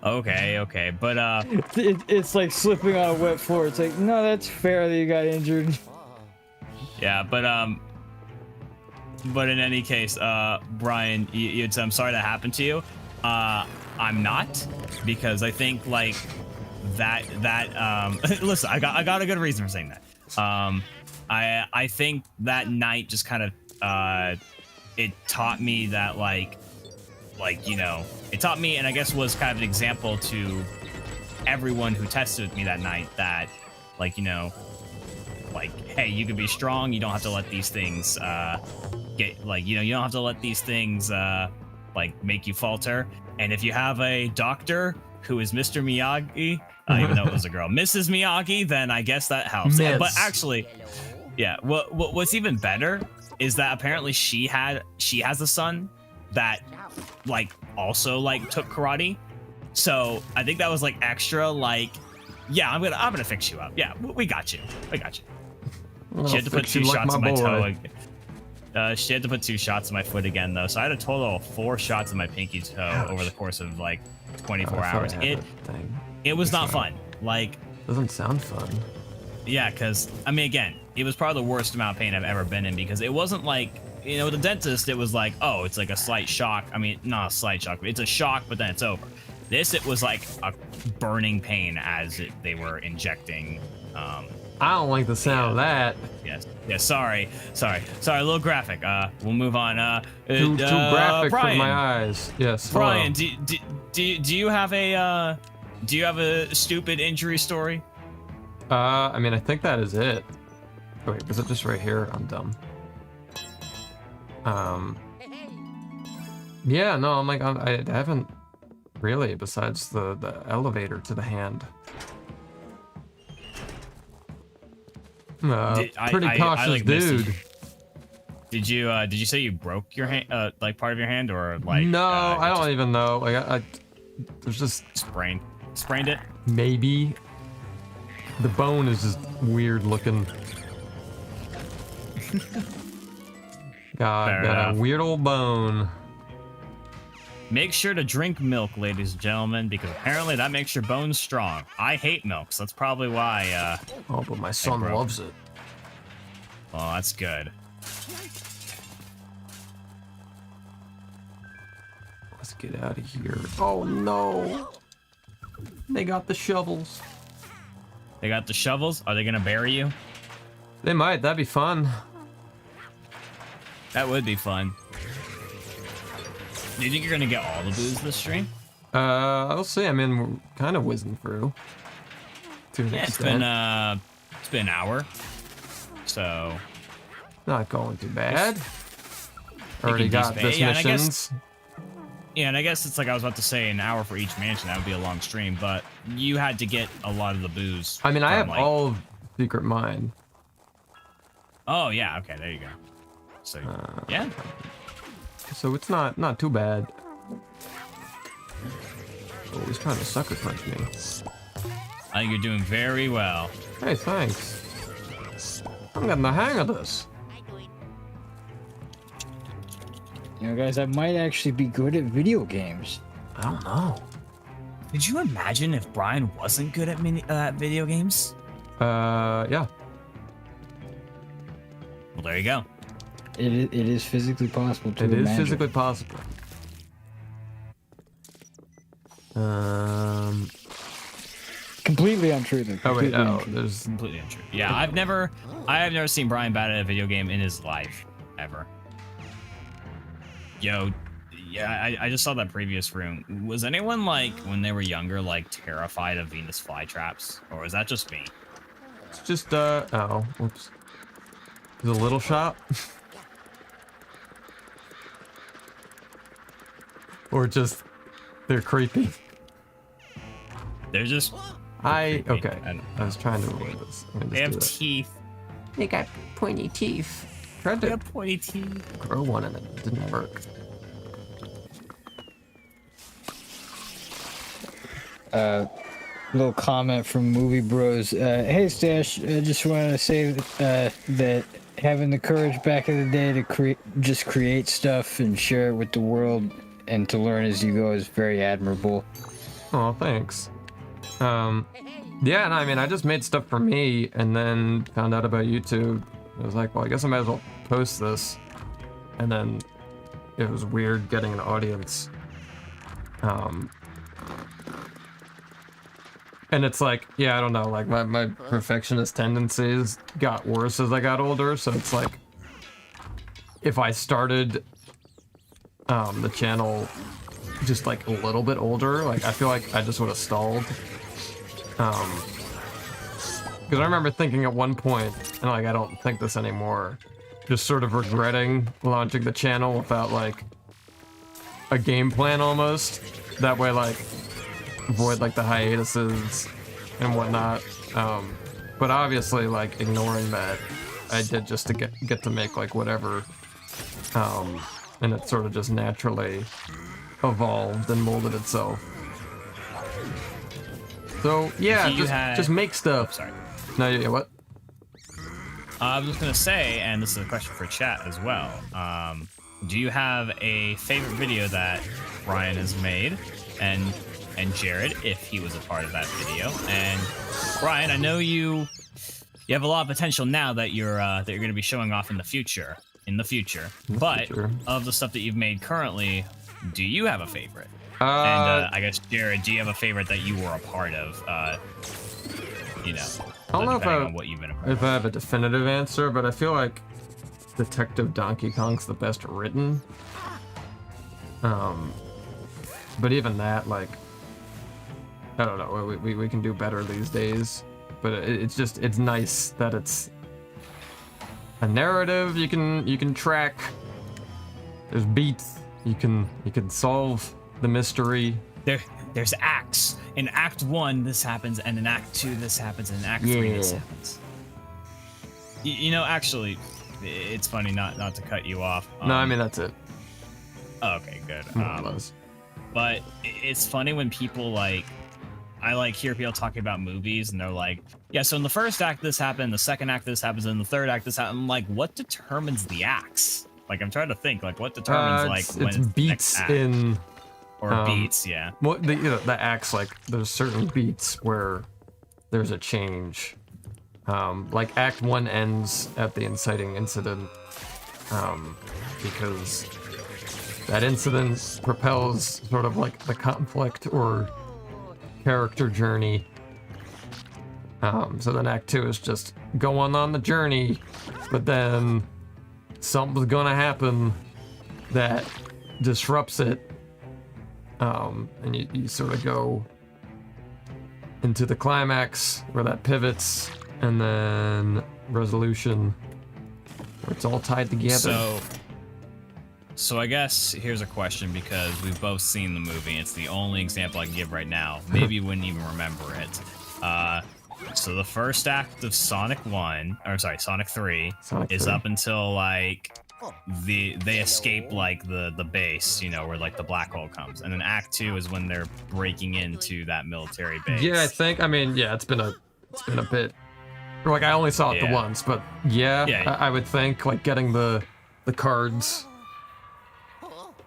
Okay, but It's like slipping on a wet floor. It's like, no, that's fair that you got injured. yeah, but in any case, Brian, you'd say I'm sorry that happened to you. I'm not, because I think like that listen, I got a good reason for saying that. I think that night just kind of it taught me that like you know, it taught me, and I guess was kind of an example to everyone who tested with me that night, that like, you know, like, hey, you can be strong, you don't have to let these things get like, you know, you don't have to let these things like make you falter. And if you have a doctor who is Mr. Miyagi, even though it was a girl, Mrs. Miyagi, then I guess that helps. Miss. But actually, yeah, what's even better is that apparently she has a son that like also like took karate. So I think that was like extra, like, yeah, I'm gonna fix you up. Yeah, we got you. She had to put 2 shots on my toe. She had to put 2 shots on my foot again, though. So I had a total of 4 shots on my pinky toe over the course of like 24 hours. It was not fun. Like, doesn't sound fun. Yeah, because I mean, again, it was probably the worst amount of pain I've ever been in, because it wasn't like, you know, with the dentist, it was like, oh, it's like a slight shock. I mean, not a slight shock, but it's a shock, but then it's over. This, it was like a burning pain as they were injecting. I don't like the sound of that. Yes. Sorry. A little graphic. We'll move on. Too graphic Brian, for my eyes. Yes. Brian, do you have a stupid injury story? I mean, I think that is it. Wait, is it just right here? I'm dumb. Yeah, no, I'm like, I haven't really, besides the elevator to the hand. Pretty cautious dude. Did you say you broke your hand, like part of your hand, or like? No, I don't even know. Like, I there's just sprained it. Maybe the bone is just weird looking. God, got a weird old bone. Make sure to drink milk, ladies and gentlemen, because apparently that makes your bones strong. I hate milk, so that's probably why. Oh, but my son loves it. Oh, that's good. Let's get out of here. Oh no! They got the shovels. They got the shovels. Are they gonna bury you? They might. That'd be fun. That would be fun. Do you think you're gonna get all the booze this stream? I'll see. I mean, we're kind of whizzing through. To an Yeah, extent. it's been an hour. So Not going too bad. Making Already got decent- this yeah, and I guess- missions. yeah, and I guess it's like I was about to say, an hour for each mansion. That would be a long stream, but you had to get a lot of the booze. I mean, I from, have like- all of Secret Mine. Oh yeah, okay, there you go. So yeah, So it's not too bad. Oh, he's trying to sucker punch me. I think you're doing very well. Hey, thanks. I'm getting the hang of this. I do it. You know, guys, I might actually be good at video games. I don't know. Could you imagine if Brian wasn't good at video games? Yeah. Well, there you go. It is physically possible to It is imagine. physically possible. Completely untrue. Though. Oh wait, Completely oh, untrue. there's. Completely untrue. Yeah, I have never seen Brian bad at a video game in his life, ever. Yo, yeah, I just saw that previous room. Was anyone like, when they were younger, like terrified of Venus flytraps, or was that just me? It's just oh, whoops. There's a little shop. Or just they're creepy. They're just Okay. I know. I was trying to avoid this. Let me they have just do teeth. They got pointy teeth. Tried They to have pointy teeth. grow one and it didn't work. Little comment from Movie Bros. Hey Stash, I just wanted to say that having the courage back in the day to create stuff and share it with the world and to learn as you go is very admirable. Oh, thanks. Yeah, and I mean, I just made stuff for me and then found out about YouTube. I was like, well, I guess I might as well post this. And then it was weird getting an audience. And it's like, yeah, I don't know, like my perfectionist tendencies got worse as I got older. So it's like, if I started the channel just like a little bit older, like I feel like I just would have stalled. Because I remember thinking at one point, and like I don't think this anymore, just sort of regretting launching the channel without like a game plan almost. That way, like, avoid like the hiatuses and whatnot. But obviously, like ignoring that, I did just to get to make like whatever. And it sort of just naturally evolved and molded itself. So yeah, If you had- just make stuff. Sorry. No, yeah, what? I was just gonna say, and this is a question for chat as well. Do you have a favorite video that Brian has made, and Jared, if he was a part of that video? And Brian, I know you have a lot of potential now that you're gonna be showing off in the future. But future. of the stuff that you've made currently, do you have a favorite? And I guess Jared, do you have a favorite that you were a part of? You know, I don't know if depending I- on what you've been a part If I have a definitive answer, but I feel like Detective Donkey Kong's the best written. But even that, like, I don't know, we can do better these days. But it's nice that it's a narrative you can track. There's beats. You can solve the mystery. There's acts. In Act 1, this happens, and in Act 2, this happens, and in Act 3, this Yeah. happens. You know, actually, it's funny not to cut you off. No, I mean that's it. Oh, okay, good. More or less. But it's funny when people I hear people talking about movies, and they're like, yeah, so in the first act this happened, the second act this happens, and the third act this happened. I'm like, what determines the acts? Like, I'm trying to think, like, what determines when it's it's the beats next act? in. Or beats, yeah. Well, the acts, like there's certain beats where there's a change. Like Act 1 ends at the inciting incident, because that incident propels sort of like the conflict or character journey. So then Act 2 is just going on the journey, but then something's gonna happen that disrupts it, and you sort of go into the climax where that pivots, and then resolution where it's all tied together. So I guess here's a question, because we've both seen the movie. It's the only example I can give right now. Maybe you wouldn't even remember it. So the first act of Sonic 3 is up until like they escape like the base, you know, where like the black hole comes, and then Act 2 is when they're breaking into that military base. Yeah, I think. I mean, yeah, it's been a bit. Like I only saw it the once, but yeah. I would think like getting the cards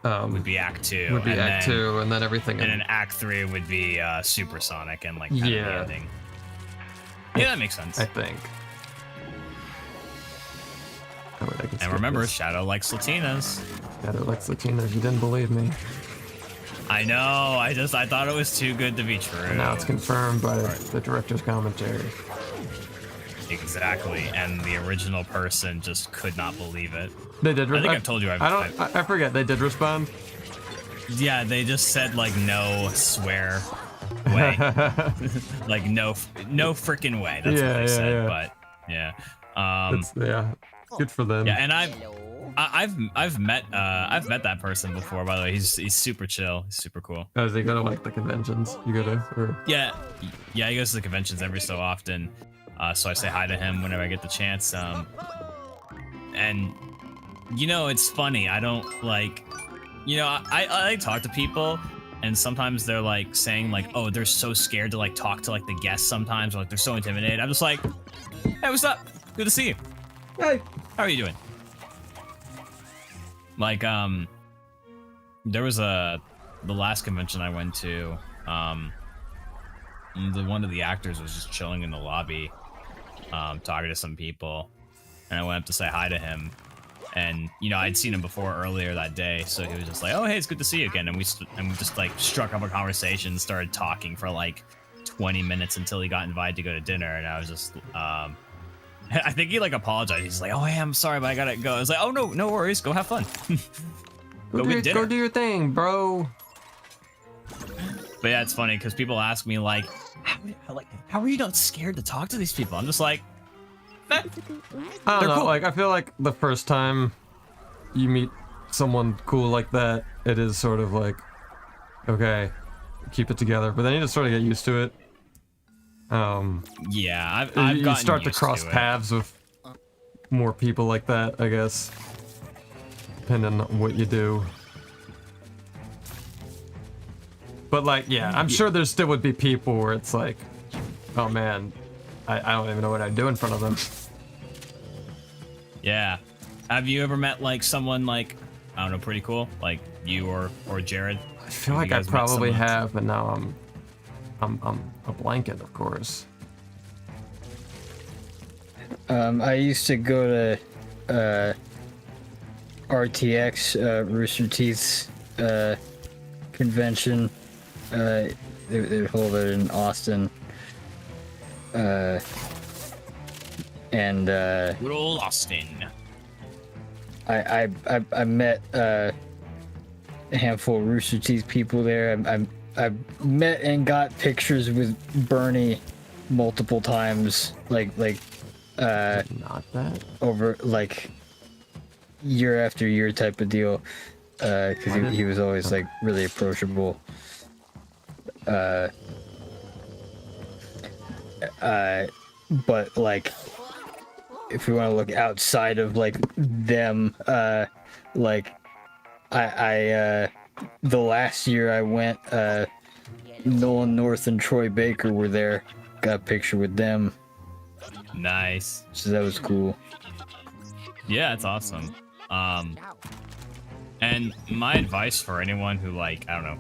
would be Act 2. Would be Act 2, and then everything. And then Act 3 would be Supersonic and like kind of the ending. Yeah, that makes sense. I think. Oh, wait, I can and remember, this. Shadow likes Latinas. Shadow likes Latinas. You didn't believe me. I know. I thought it was too good to be true. And now it's confirmed by the director's commentary. Exactly, and the original person just could not believe it. They did. I think I've told you. I forget. They did respond. Yeah, they just said like no swear way, like no freaking way. That's what they said. But yeah, good for them. Yeah, and I've met that person before. By the way, he's super chill. He's super cool. Oh, is he go to like the conventions? You go to? Or? Yeah, he goes to the conventions every so often. So I say hi to him whenever I get the chance. And you know, it's funny. I don't like, you know, I talk to people, and sometimes they're like saying like, oh, they're so scared to like talk to like the guests sometimes, or like they're so intimidated. I'm just like, hey, what's up? Good to see you. Hey, how are you doing? Like, there was the last convention I went to, one of the actors was just chilling in the lobby, talking to some people, and I went up to say hi to him, and you know, I'd seen him before earlier that day, so he was just like, oh hey, it's good to see you again, and we just like struck up a conversation, started talking for like 20 minutes until he got invited to go to dinner, and I was just I think he like apologized. He's like, oh hey, I'm sorry, but I gotta go. I was like, oh no worries, go have fun. Go do your thing, bro. But yeah, it's funny because people ask me like, how are you not scared to talk to these people? I'm just like, I don't know. Cool. Like, I feel like the first time you meet someone cool like that, it is sort of like, okay, keep it together. But then you just sort of get used to it. Yeah, I've you start to cross paths with more people like that, I guess, depending on what you do. But like, yeah, I'm sure there still would be people where it's like, oh man, I don't even know what I'd do in front of them. Yeah. Have you ever met like someone like, I don't know, pretty cool, like you or Jared? I feel like I probably have, but now I'm a blanket, of course. I used to go to RTX, Rooster Teeth's convention. They hold it in Austin. And good old Austin. I met a handful of Rooster Teeth people there. I met and got pictures with Bernie multiple times, like not that over like year after year type of deal, because he was always like really approachable. But like, if we want to look outside of like them, like I the last year I went, Nolan North and Troy Baker were there. Got a picture with them. Nice. So that was cool. Yeah, that's awesome. And my advice for anyone who like, I don't know,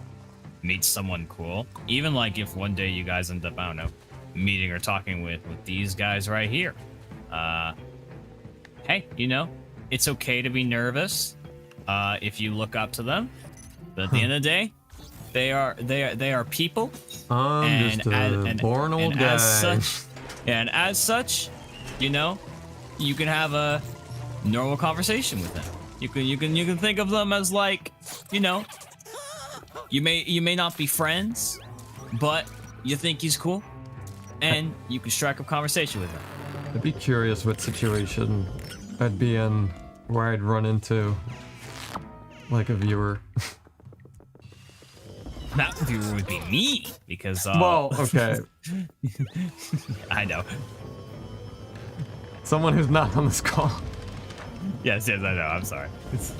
meets someone cool, even like if one day you guys end up, I don't know, meeting or talking with these guys right here, hey, you know, it's okay to be nervous. if you look up to them. But at the end of the day, they are people. I'm just a born old guy. As such, you know, you can have a normal conversation with them. You can think of them as like, you know, you may not be friends, but you think he's cool, and you can strike up conversation with him. I'd be curious what situation I'd be in where I'd run into like a viewer. That viewer would be me, because Well, okay. I know. Someone who's not on this call. Yes, I know. I'm sorry. That's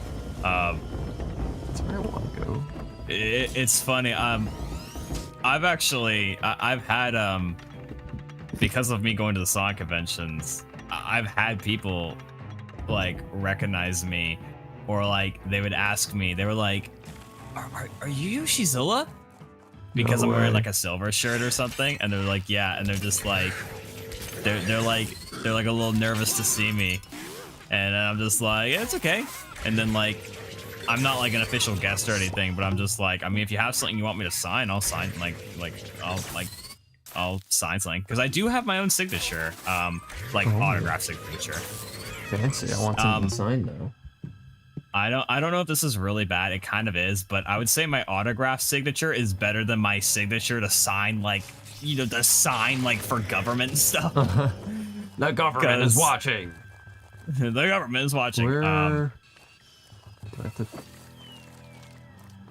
where I want to go. It's funny. I've had because of me going to the Sonic conventions, I've had people like recognize me, or like they would ask me. They were like, "Are you Yoshizilla?" Because No I'm wearing way. like a silver shirt or something, and they're like, "Yeah," and they're just like, they're like a little nervous to see me, and I'm just like, "Yeah, it's okay." And then like, I'm not like an official guest or anything, but I'm just like, I mean, if you have something you want me to sign, I'll sign I'll sign something, because I do have my own signature, autograph signature. Fancy. I want something signed though. I don't know if this is really bad. It kind of is, but I would say my autograph signature is better than my signature to sign, like, you know, to sign like for government stuff. The government is watching. The government is watching. Where?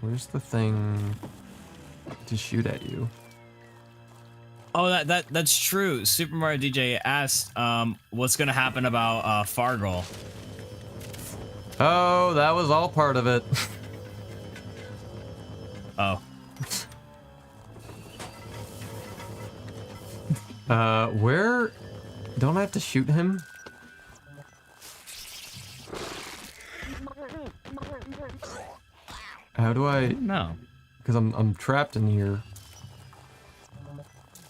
Where's the thing to shoot at you? Oh, that's true. Super Mario DJ asked, what's gonna happen about Fargle? Oh, that was all part of it. Oh. Where? Don't I have to shoot him? How do I? No. Because I'm trapped in here.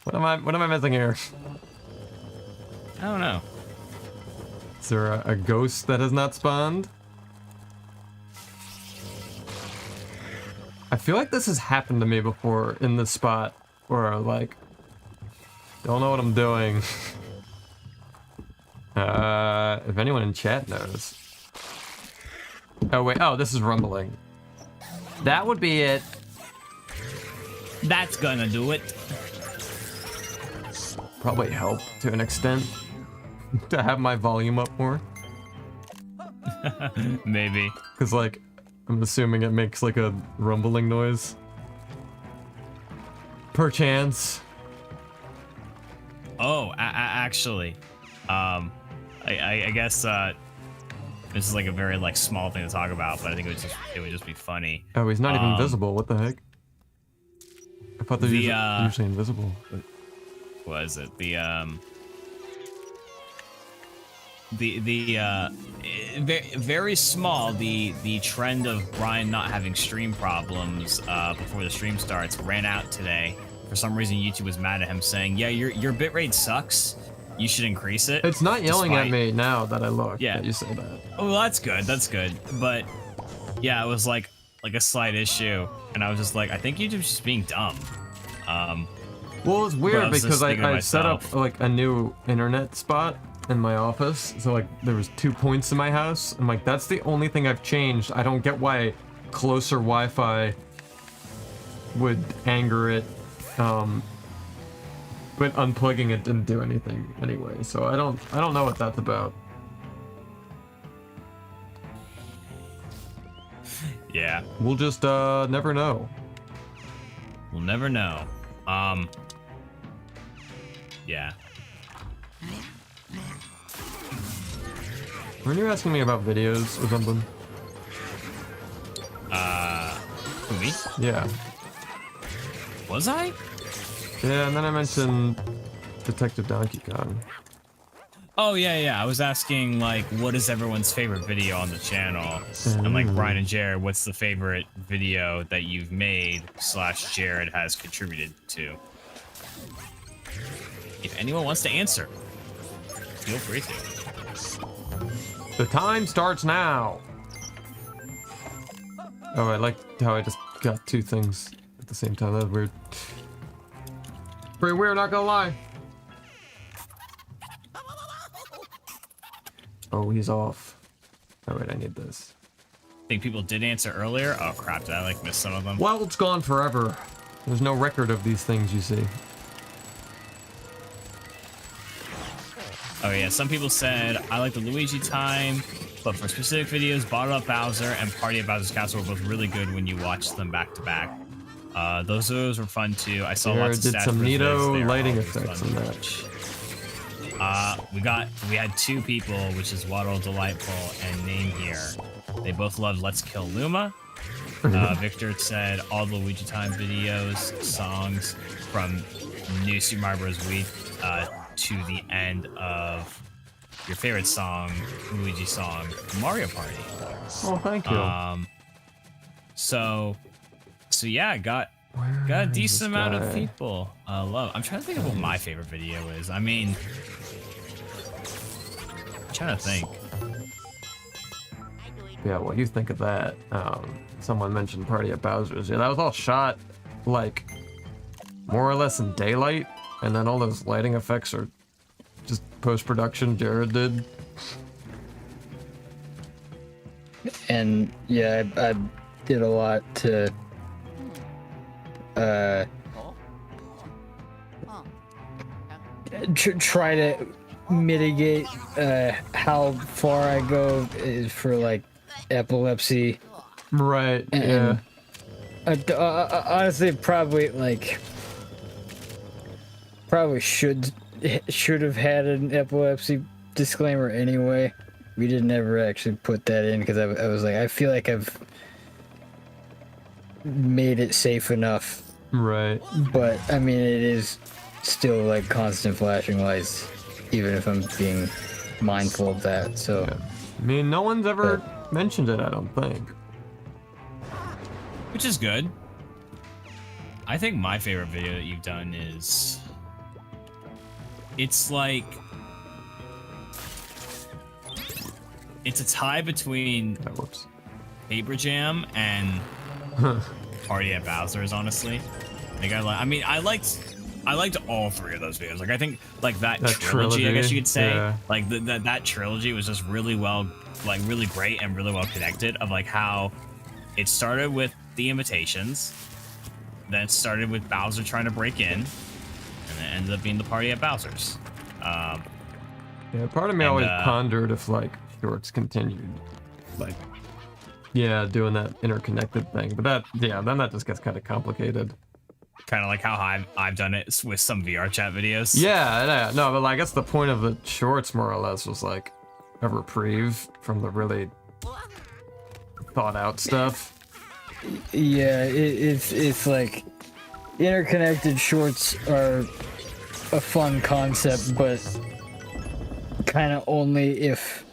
What am I missing here? I don't know. Is there a ghost that has not spawned? I feel like this has happened to me before in this spot where I like don't know what I'm doing. If anyone in chat knows. Oh wait, oh, this is rumbling. That would be it. That's gonna do it. Probably help to an extent to have my volume up more. Maybe. Cause like, I'm assuming it makes like a rumbling noise. Perchance. Oh, actually, I guess this is like a very like small thing to talk about, but I think it would just be funny. Oh, he's not even visible. What the heck? I thought they're usually invisible. But... What is it? Very small. The trend of Brian not having stream problems before the stream starts ran out today. For some reason, YouTube was mad at him, saying, "Yeah, your bitrate sucks. You should increase it." It's not yelling at me now that I look. Yeah, that you say that. Oh, well, that's good. That's good. But yeah, it was like a slight issue, and I was just like, I think YouTube's just being dumb. Well, it's weird was just because thinking to I set up myself. like a new internet spot in my office. So like there was 2 points in my house. I'm like, that's the only thing I've changed. I don't get why closer Wi-Fi would anger it. But unplugging it didn't do anything anyway. So I don't know what that's about. Yeah, We'll just never know. we'll never know. Yeah. Weren't you asking me about videos or something? Who, me? Yeah. Was I? Yeah, and then I mentioned Detective Donkey Kong. Oh yeah. I was asking like, what is everyone's favorite video on the channel? And like Brian and Jared, what's the favorite video that you've made / Jared has contributed to? If anyone wants to answer, feel free to. The time starts now. Oh, I like how I just got two things at the same time. That was weird. Pretty weird, not gonna lie. Oh, he's off. Oh wait, I need this. I think people did answer earlier. Oh crap, did I like miss some of them? Well, it's gone forever. There's no record of these things, you see. Oh yeah, some people said, I like the Luigi time, but for specific videos, Bottle Up Bowser and Party at Bowser's Castle were both really good when you watch them back to back. Those were fun too. I saw lots of did some StacheBros neato videos. They were lighting always effects fun in to that. watch. We had two people, which is Waddle Delightful and Name here. They both loved Let's Kill Luma. Victor said all the Luigi time videos, songs from New Super Mario Bros. Wii to the end of your favorite song, Luigi song, Mario Party. Oh, thank you. So yeah, got a decent amount of people love. I'm trying to think of what my favorite video is. I mean, I'm trying to think. Yeah, what do you think of that? Someone mentioned Party at Bowser's. Yeah, that was all shot, like, more or less in daylight, and then all those lighting effects are just post-production Jared did. And yeah, I did a lot to try to mitigate how far I go is for like epilepsy. Right, And yeah. honestly, probably should have had an epilepsy disclaimer anyway. We didn't ever actually put that in because I was like, I feel like I've made it safe enough. Right. But I mean, it is still like constant flashing lights, even if I'm being mindful of that. So, Yeah. I mean, no one's ever mentioned it, I don't think. Which is good. I think my favorite video that you've done is... It's like... It's a tie between Oh, whoops. Paper Jam and Party at Bowser's, honestly. Like, I liked all three of those videos. Like, I think, like, that trilogy, I guess you could say. Yeah. Like, that trilogy was just really well, like, really great and really well connected of, like, how it started with the invitations, then it started with Bowser trying to break in, and then it ended up being the Party at Bowser's. Yeah, part of me always pondered if, like, shorts continued, like, yeah, doing that interconnected thing. But that, yeah, then that just gets kind of complicated. Kind of like how I've done it with some VR chat videos. Yeah, no, but like, I guess the point of the shorts, more or less, was like a reprieve from the really thought out stuff. yeah, it's like interconnected shorts are a fun concept, but kind of only if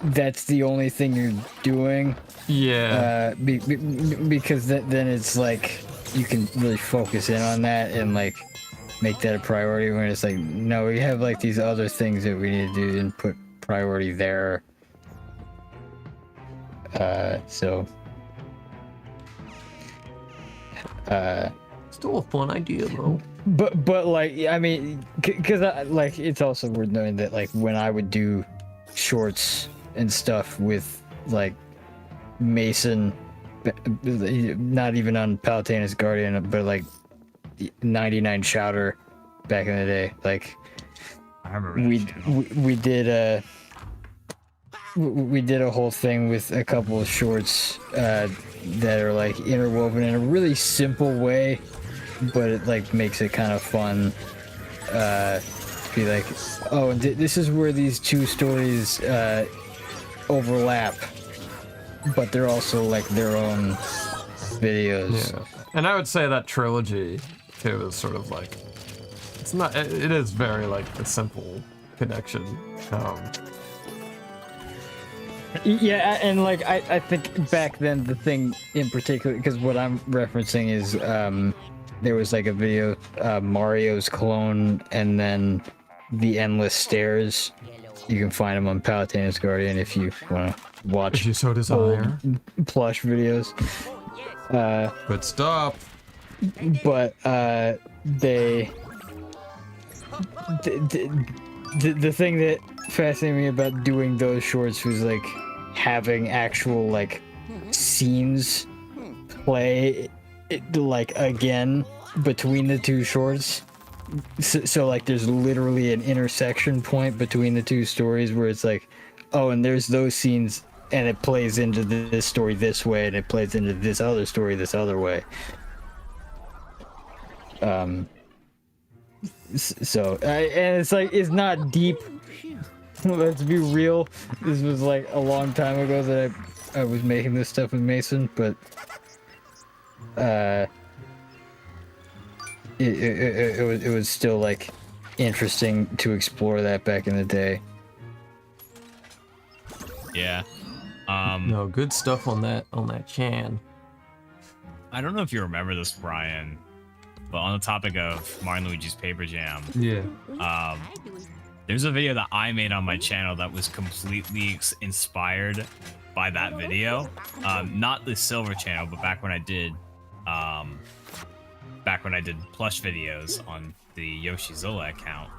that's the only thing you're doing. Yeah. Because then it's like you can really focus in on that and like make that a priority. When it's like, no, we have like these other things that we need to do and put priority there. So. Still a fun idea, though. But like, I mean, because like it's also worth knowing that like when I would do shorts and stuff with like Mason, not even on Palutena's Guardian, but like 99 Shouter back in the day, like I remember we did a whole thing with a couple of shorts that are like interwoven in a really simple way, but it like makes it kind of fun. Be like, oh, and this is where these two stories overlap, but they're also like their own videos. Yeah. And I would say that trilogy too is sort of like, it's not, it is very like a simple connection. Yeah, and like I think back then the thing in particular, because what I'm referencing is there was like a video, Mario's clone, and then the endless stairs, You can find him on Palutane's Guardian if you want to If watch you so desire. plush videos. Oh, yes. Good stuff. But they the thing that fascinated me about doing those shorts was like having actual like scenes play like again between the two shorts. So like there's literally an intersection point between the two stories where it's like, oh, and there's those scenes and it plays into this story this way and it plays into this other story this other way. So and it's like it's not deep. Let's be real. This was like a long time ago that I was making this stuff with Mason, but it was still like interesting to explore that back in the day. Yeah. No, good stuff on that chan. I don't know if you remember this, Brian, but on the topic of Mario and Luigi's Paper Jam, Yeah. I do it. there's a video that I made on my channel that was completely inspired by that video. Not the Silver channel, but back when I did plush videos on the Yoshizilla account,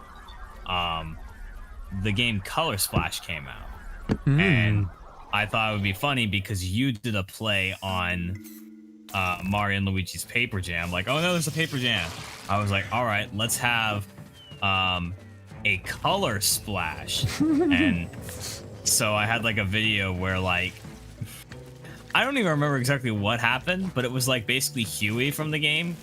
the game Color Splash came out. And I thought it would be funny because you did a play on Mario and Luigi's Paper Jam. Like, oh no, there's a Paper Jam. I was like, all right, let's have a color splash. And so I had like a video where like, I don't even remember exactly what happened, but it was like basically Huey from the game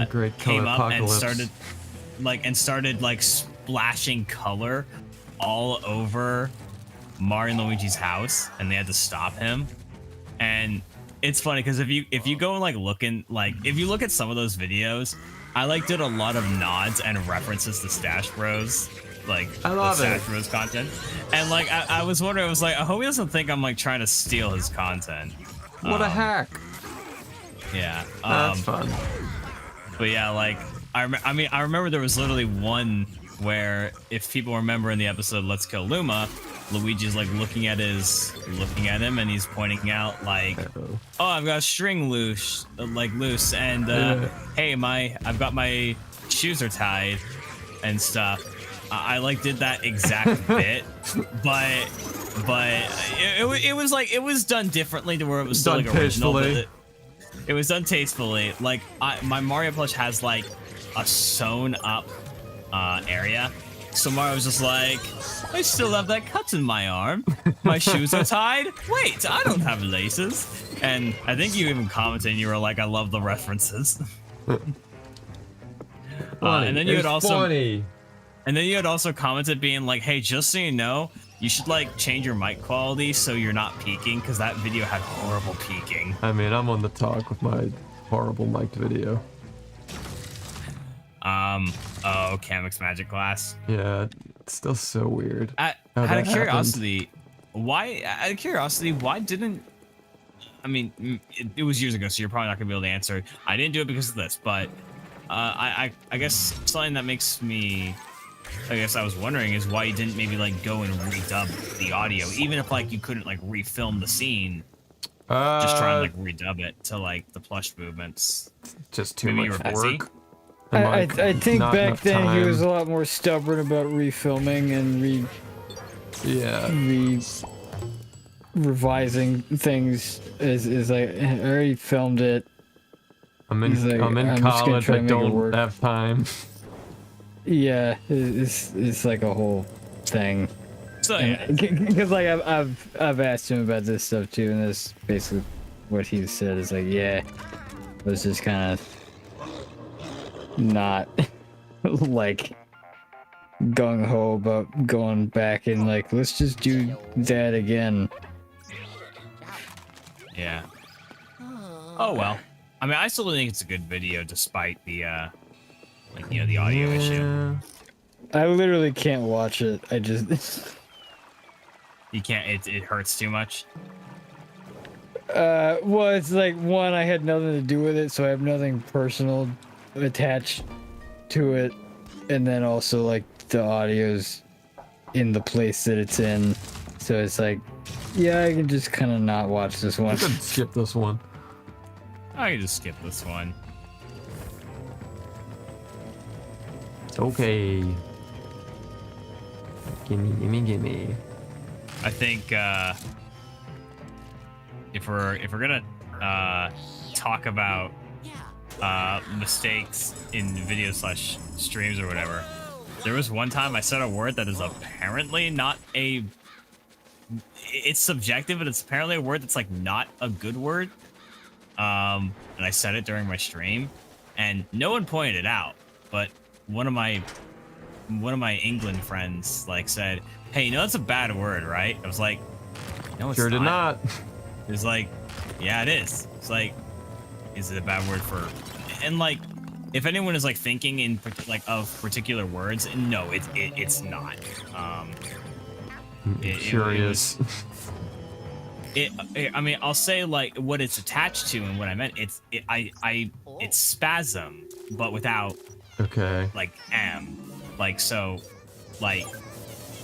Great came color up and apocalypse. started like splashing color all over Mario and Luigi's house, and they had to stop him. And it's funny because if you go and like if you look at some of those videos, I like did a lot of nods and references to StacheBros, like I love the it. StacheBros content. And like I was wondering, I was like, I hope he doesn't think I'm like trying to steal his content. What a hack. Yeah. That's fun. But yeah, like I remember there was literally one where, if people remember in the episode Let's Kill Luma, Luigi's like looking at him, and he's pointing out like, Uh-oh. oh, I've got a string loose, and hey, I've got my shoes are tied and stuff. I like did that exact bit, but it was like it was done differently to where it was still Done like original. But tastefully. it was done tastefully. Like my Mario plush has like a sewn up area. So Mario was just like, I still have that cut in my arm. My shoes are tied. Wait, I don't have laces. And I think you even commented and you were like, I love the references. And then you had also commented being like, hey, just so you know, you should like change your mic quality so you're not peaking, because that video had horrible peaking. I mean, I'm on the talk with my horrible mic'd video. Oh, Kamek's Magic Glass. Yeah, it's still so weird. Out that of curiosity, why didn't, I mean, it was years ago, so you're probably not gonna be able to answer. I didn't do it because of this, but I guess something that makes me, I guess I was wondering is why you didn't maybe like go and redub the audio, even if like you couldn't like refilm the scene. Just try and like redub it to like the plush movements. Just too maybe you much were busy? work. I And, think not back enough then he time. was a lot more stubborn about refilming and Yeah. revising things. Is like, I already filmed it. He's like, I'm in I'm just gonna college. try I and make it don't work. have time. Yeah, it's like a whole thing. So yeah, Because like I've asked him about this stuff too, and that's basically what he said. Is like, yeah, it was just kind of not like gung ho about going back and like, let's just do that again. yeah. Oh well. I mean, I still think it's a good video despite the like, you know, the audio issue. Yeah. I literally can't watch it. I just You can't. It hurts too much. well, it's like, one, I had nothing to do with it, so I have nothing personal attached to it, and then also like the audio's in the place that it's in. So it's like, yeah, I can just kind of not watch this one. I could skip this one. I can just skip this one. Okay. Gimme. I think if we're gonna talk about mistakes in videos/streams or whatever, there was one time I said a word that is apparently not a. It's subjective, but it's apparently a word that's like not a good word. And I said it during my stream, and no one pointed it out, but one of my England friends like said, "Hey, you know that's a bad word, right?" I was like, "No, it's Sure did not. It was like, "Yeah, it is." It's like, "Is it a bad word for?" And like, if anyone is like thinking in like of particular words, no, it's not. Curious. I mean, I'll say like what it's attached to and what I meant. It's spasm, but without Okay. like m, like so, like.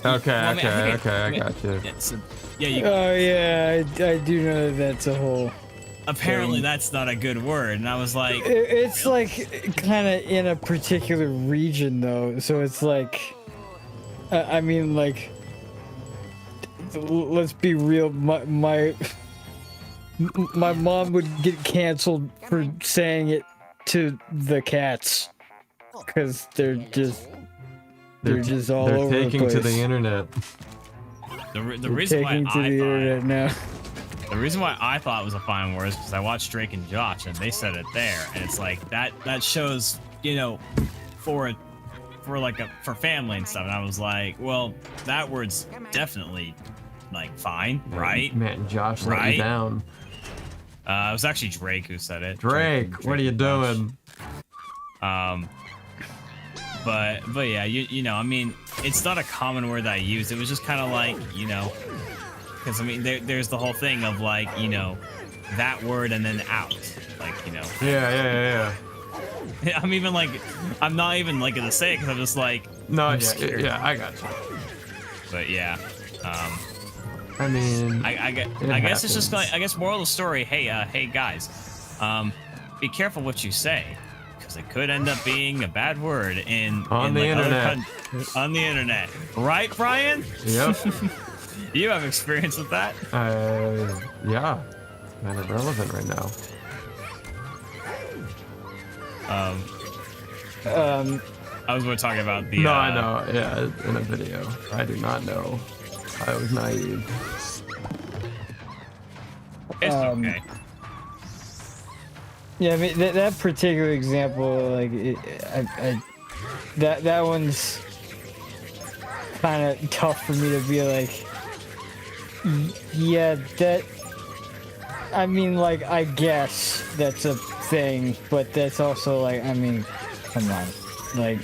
Okay. Well, I mean, I got you. Yeah, you, Oh yeah, I do know that that's a whole. apparently that's not a good word, and I was like, It's like kind of in a particular region though, so it's like, I mean, like, let's be real. My mom would get canceled for saying it to the cats because they're just all They're over the taking place. to the internet. the They're reason why taking to the internet now. The reason why I thought it was a fine word is because I watched Drake and Josh and they said it there, and it's like that shows, you know, for family and stuff. And I was like, well, that word's definitely like fine, right? Man, Josh let Right? you down. It was actually Drake who said it. Drake, what are you and Josh. doing? But yeah, you know, I mean, it's not a common word that I use. It was just kind of like, you know, because I mean, there's the whole thing of like, you know, that word and then out, like, you know. Yeah. I'm even like, I'm not even like gonna say it because I'm just like, No, I'm scared. yeah, I got you. But yeah, I mean, I guess it's just like, I guess moral of the story. Hey guys, be careful what you say, because it could end up being a bad word On the internet. On the internet, right, Brian? Yep. You have experience with that? Yeah. Kind of relevant right now. I was going to talk about the. No, I know. Yeah, in a video. I do not know. I was naive. It's okay. Yeah, I mean that particular example, like, that one's kind of tough for me to be like, yeah, that. I mean, like, I guess that's a thing, but that's also like, I mean, come on, like.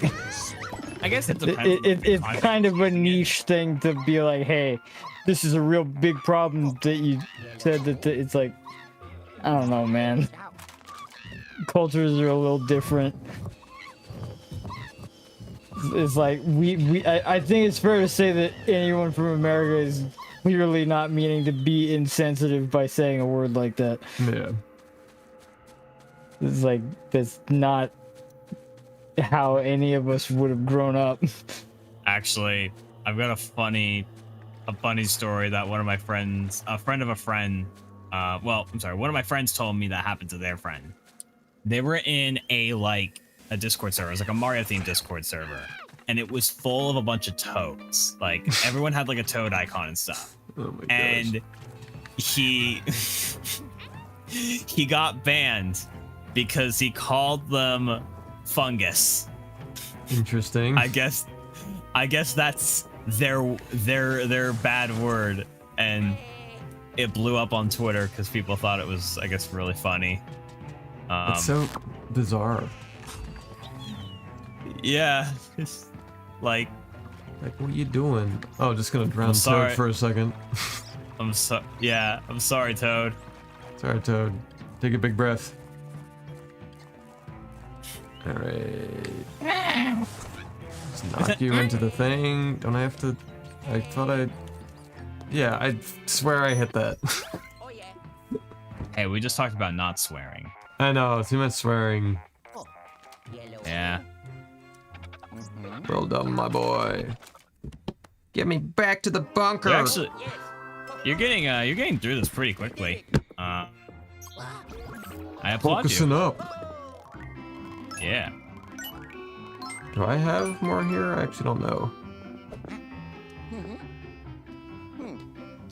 I guess it depends. It's kind of a niche thing to be like, hey, this is a real big problem that you said that it's like, I don't know, man. Cultures are a little different. It's like I think it's fair to say that anyone from America is clearly not meaning to be insensitive by saying a word like that. Yeah. It's like, that's not how any of us would have grown up. Actually, I've got a funny story that one of my friends, a friend of a friend, well, I'm sorry, one of my friends told me that happened to their friend. They were in a Discord server. It was like a Mario themed Discord server, and it was full of a bunch of toads. Like, everyone had like a toad icon and stuff. Oh my gosh. And he got banned because he called them fungus. Interesting. I guess that's their bad word, and it blew up on Twitter because people thought it was, I guess, really funny. It's so bizarre. Yeah, it's like Like, what are you doing? Oh, just gonna drown sorry. Toad for a second. I'm sorry, Toad. Sorry, Toad. Take a big breath. Alright. Just knock you into the thing. Don't I have to I thought I... Yeah, I swear I hit that. Oh yeah. Hey, we just talked about not swearing. I know, too much swearing. Yellow. Yeah. Well done, my boy. Get me back to the bunker. Yes. You're getting through this pretty quickly. I applaud Focusing you. up. Yeah. Do I have more here? I actually don't know.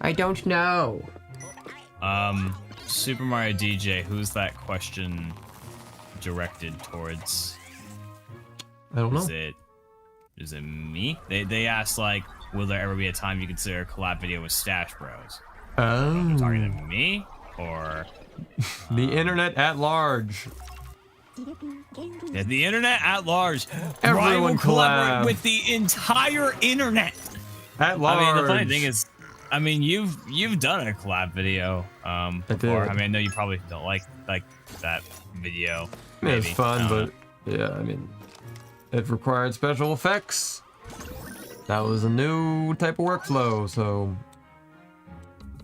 I don't know. Super Mario DJ, who's that question directed towards? I don't know. Is it me? They asked like, will there ever be a time you consider a collab video with StacheBros? Talking to me or The internet at large. yeah, the internet at large? Everyone Ryan will collaborate collab. with the entire internet. At large. I mean, the funny thing is, I mean, you've done a collab video before. did. I mean, I know you probably don't like that video. I mean, it's maybe. fun, I don't but yeah, I mean, it required special effects. That was a new type of workflow, so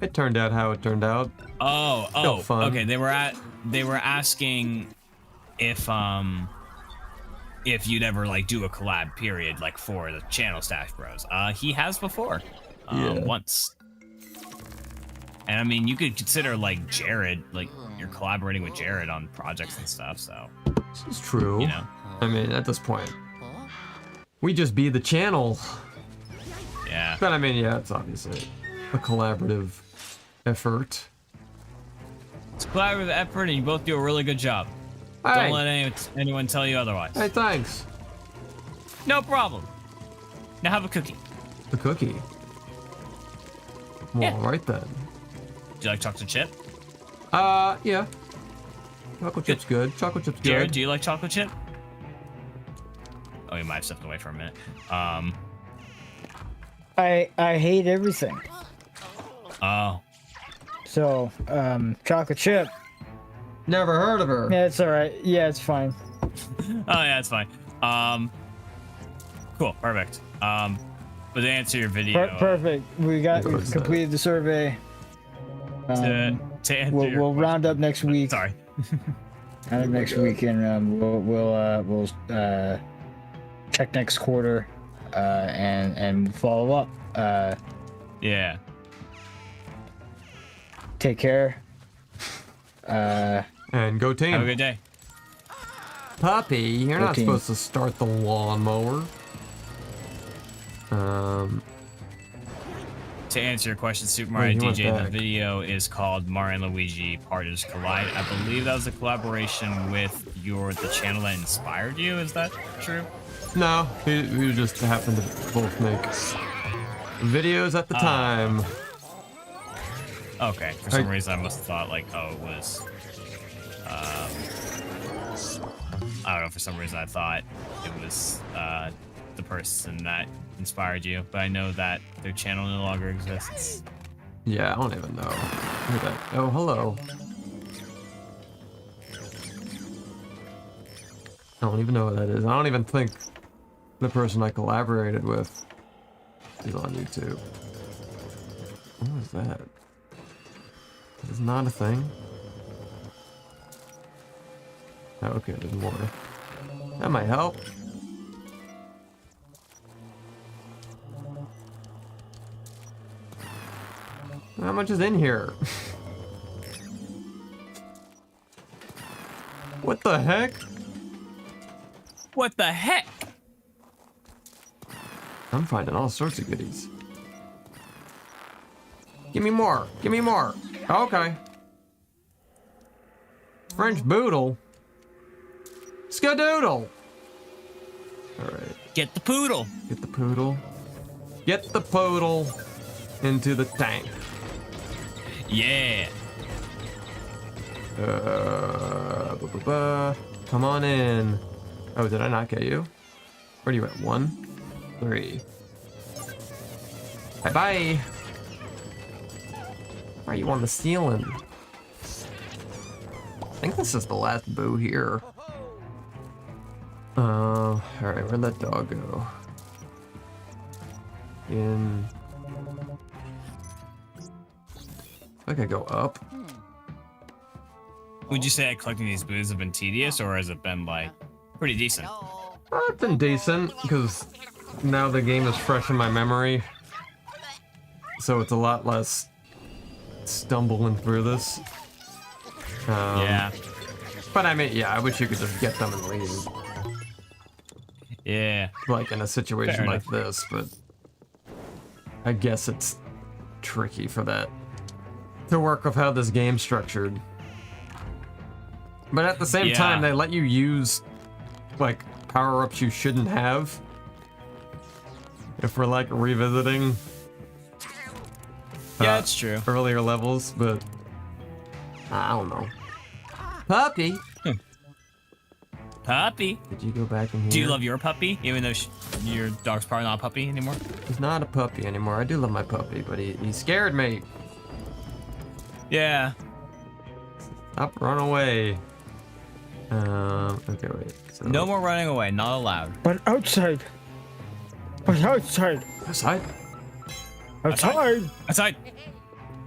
it turned out how it turned out. Oh, fun. okay. They were asking if you'd ever like do a collab period like for the channel StacheBros. He has before, once. And I mean, you could consider like Jared, like you're collaborating with Jared on projects and stuff. So This is true. you know, I mean, at this point, we just be the channel. yeah. But I mean, yeah, it's obviously a collaborative effort. It's a collaborative effort, and you both do a really good job. Hey, Don't let anyone tell you otherwise. hey, thanks. No problem. Now have a cookie. The cookie. Well, Yeah. all right then. Do you like chocolate chip? Yeah. Chocolate chip's good. Chocolate chip's Jared, good. do you like chocolate chip? Oh, you might have stepped away for a minute. I hate everything. Oh. So, chocolate chip. Never heard of her. Yeah, it's all right. Yeah, it's fine. Oh yeah, it's fine. Cool, perfect. But to answer your video, Perfect. We completed the survey. to answer We'll your round up next week. sorry. Round up next week, and we'll check next quarter, and follow up. Yeah. Take care. And go team. Have a good day. Puppy, you're not team. supposed to start the lawnmower. To answer your question, Super Mario he went DJ, the back. video is called Mario and Luigi Partners Collide. I believe that was a collaboration with the channel that inspired you. Is that true? No, we just happened to both make videos at the time. Okay. For some reason, I must have thought like, oh, it was. I don't know. For some reason, I thought it was the person that inspired you, but I know that their channel no longer exists. Yeah, I don't even know. Look at that. Oh, hello. I don't even know what that is. I don't even think the person I collaborated with is on YouTube. What was that? It's not a thing. Oh, okay, there's more. That might help. How much is in here? What the heck? What the heck? I'm finding all sorts of goodies. Give me more. Give me more. Okay. French boodle. Skadoodle. All right. Get the poodle. Get the poodle. Get the poodle into the tank. Yeah. Come on in. Oh, did I not get you? Where are you at? 1, 3. Bye bye. Why are you on the ceiling? I think this is the last boo here. Alright, where'd that dog go? in. I could go up. Would you say collecting these booths have been tedious, or has it been like pretty decent? It's been decent because now the game is fresh in my memory, so it's a lot less stumbling through this. Yeah. But I mean, yeah, I wish you could just get them and leave, Yeah. like in a situation Fair like enough. this. But I guess it's tricky for that to work with how this game's structured. But at the same time, they let you use like power-ups you shouldn't have. If we're like revisiting Yeah, it's true. earlier levels, but I don't know. Puppy, Puppy. did you go back in here? Do you love your puppy, even though your dog's probably not a puppy anymore? He's not a puppy anymore. I do love my puppy, but he scared me. Yeah. Stop, run away. Okay, wait. So, No more running away. Not allowed. But outside. But outside. Outside? Outside. Outside.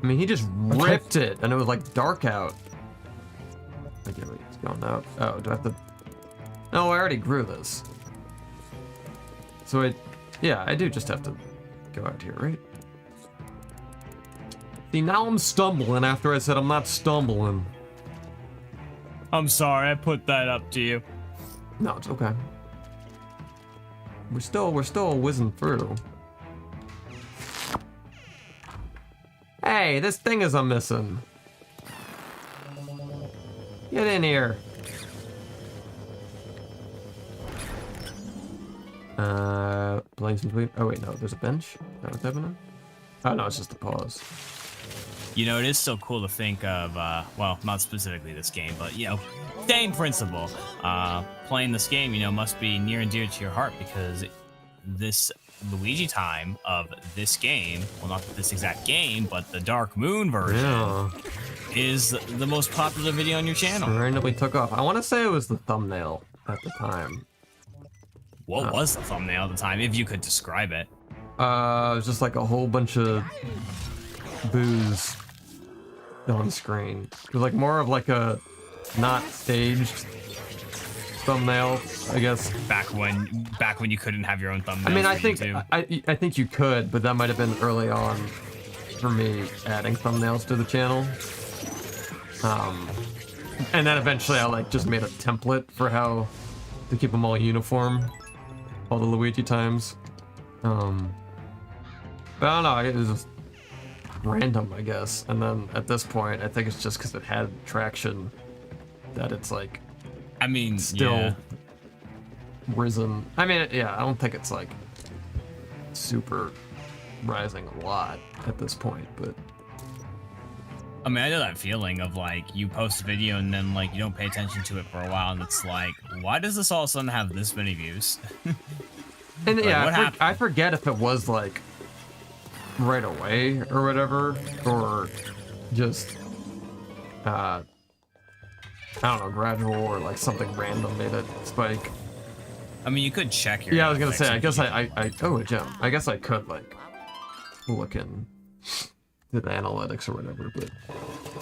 I mean, he just ripped it, and it was like dark out. Okay, wait, it's going out. Oh, do I have to? No, I already grew this. So yeah, I do just have to go out here, right? See, now I'm stumbling after I said I'm not stumbling. I'm sorry. I put that up to you. No, it's okay. We're still whizzing through. Hey, this thing is a missing. Get in here. Blazing sweep. Oh wait, no, there's a bench. Is that what's happening? Oh no, it's just a pause. You know, it is so cool to think of, well, not specifically this game, but, you know, same principle. Playing this game, you know, must be near and dear to your heart because this Luigi time of this game, well, not this exact game, but the Dark Moon version, Yeah. is the most popular video on your channel. Randomly took off. I want to say it was the thumbnail at the time. What was the thumbnail at the time, if you could describe it? It was just like a whole bunch of booze on screen. It was like more of like a not staged thumbnail, I guess. Back when you couldn't have your own thumbnail. I mean, I for think YouTube. I think you could, but that might have been early on for me adding thumbnails to the channel. And then eventually I like just made a template for how to keep them all uniform, all the Luigi times. But I don't know, it was just random, I guess. And then at this point, I think it's just because it had traction that it's like I mean, still yeah. risen. I mean, yeah, I don't think it's like super rising a lot at this point, but I mean, I know that feeling of like you post a video and then like you don't pay attention to it for a while, and it's like, why does this all of a sudden have this many views? and Like, yeah, what happened? I forget if it was like right away or whatever, or just I don't know, gradual or like something random made it spike. I mean, you could check your. Yeah, I was gonna say, I analytics guess if I oh, a gem. I guess I could like look in to the analytics or whatever, but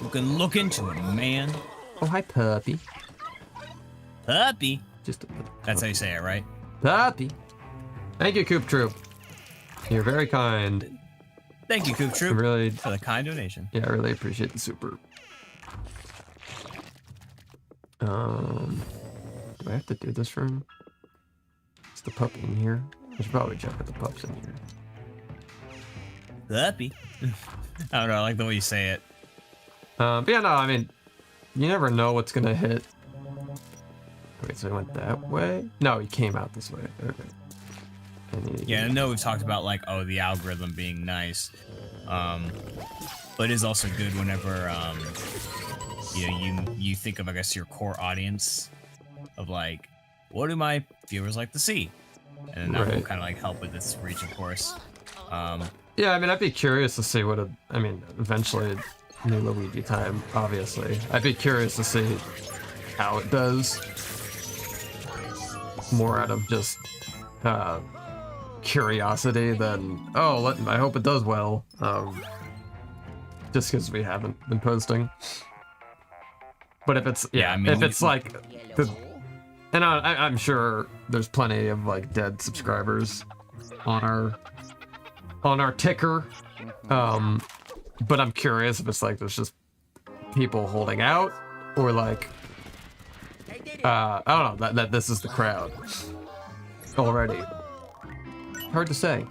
you can look into it, man. oh, hi puppy. Puppy. Just a That's how you say it, right? puppy. Thank you, Coop Troop. You're very kind. Thank you, Coop I Troop, really, for the kind donation. yeah, I really appreciate the super. Do I have to do this room? Is the pup in here? I should probably check if the pup's in here. Puppy. I don't know. I like the way you say it. But yeah, no, I mean, you never know what's gonna hit. Wait, so he went that way? No, he came out this way. Okay. And he- Yeah, I know we've talked about like, oh, the algorithm being nice, but it is also good whenever you know, you think of, I guess, your core audience of like, what do my viewers like to see, and that will Right. kind of like help with this reach, of course. Yeah, I mean, I'd be curious to see what it. I mean, eventually, new Luigi time, obviously. I'd be curious to see how it does. More out of just curiosity than I hope it does well. Just because we haven't been posting. But if it's Yeah, I mean, if it's like the, Yellow. and I'm sure there's plenty of like dead subscribers on our ticker. But I'm curious if it's like there's just people holding out or like I did it. I don't know that this is the crowd already. Hard to say.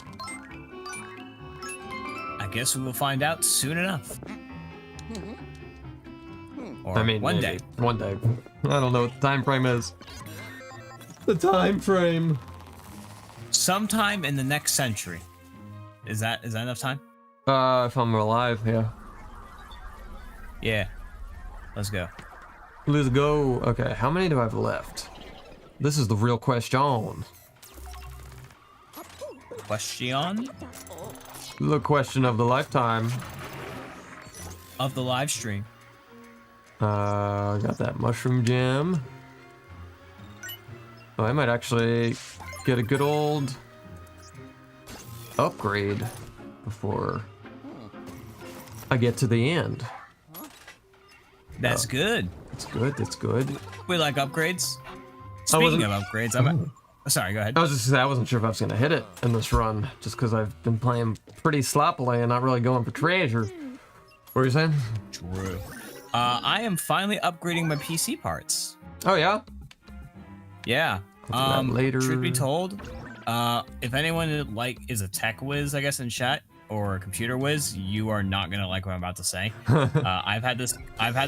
I guess we will find out soon enough. Or I mean, one maybe. day. One day. I don't know what the time frame is. The time frame. Sometime in the next century. Is that enough time? If I'm alive, yeah. Yeah. Let's go. Let's go. Okay, how many do I have left? This is the real question. Question The question of the lifetime. of the live stream. Got that mushroom gem. Oh, I might actually get a good old upgrade before I get to the end. That's good. That's good. That's good. We like upgrades. I wasn't- Speaking of upgrades, I'm. Sorry, go ahead. I was just gonna say I wasn't sure if I was gonna hit it in this run, just because I've been playing pretty sloppily and not really going for treasure. What were you saying? True. I am finally upgrading my PC parts. Oh yeah. Yeah. do that later. Truth be told, if anyone is a tech whiz, I guess in chat, or a computer whiz, you are not gonna like what I'm about to say. I've had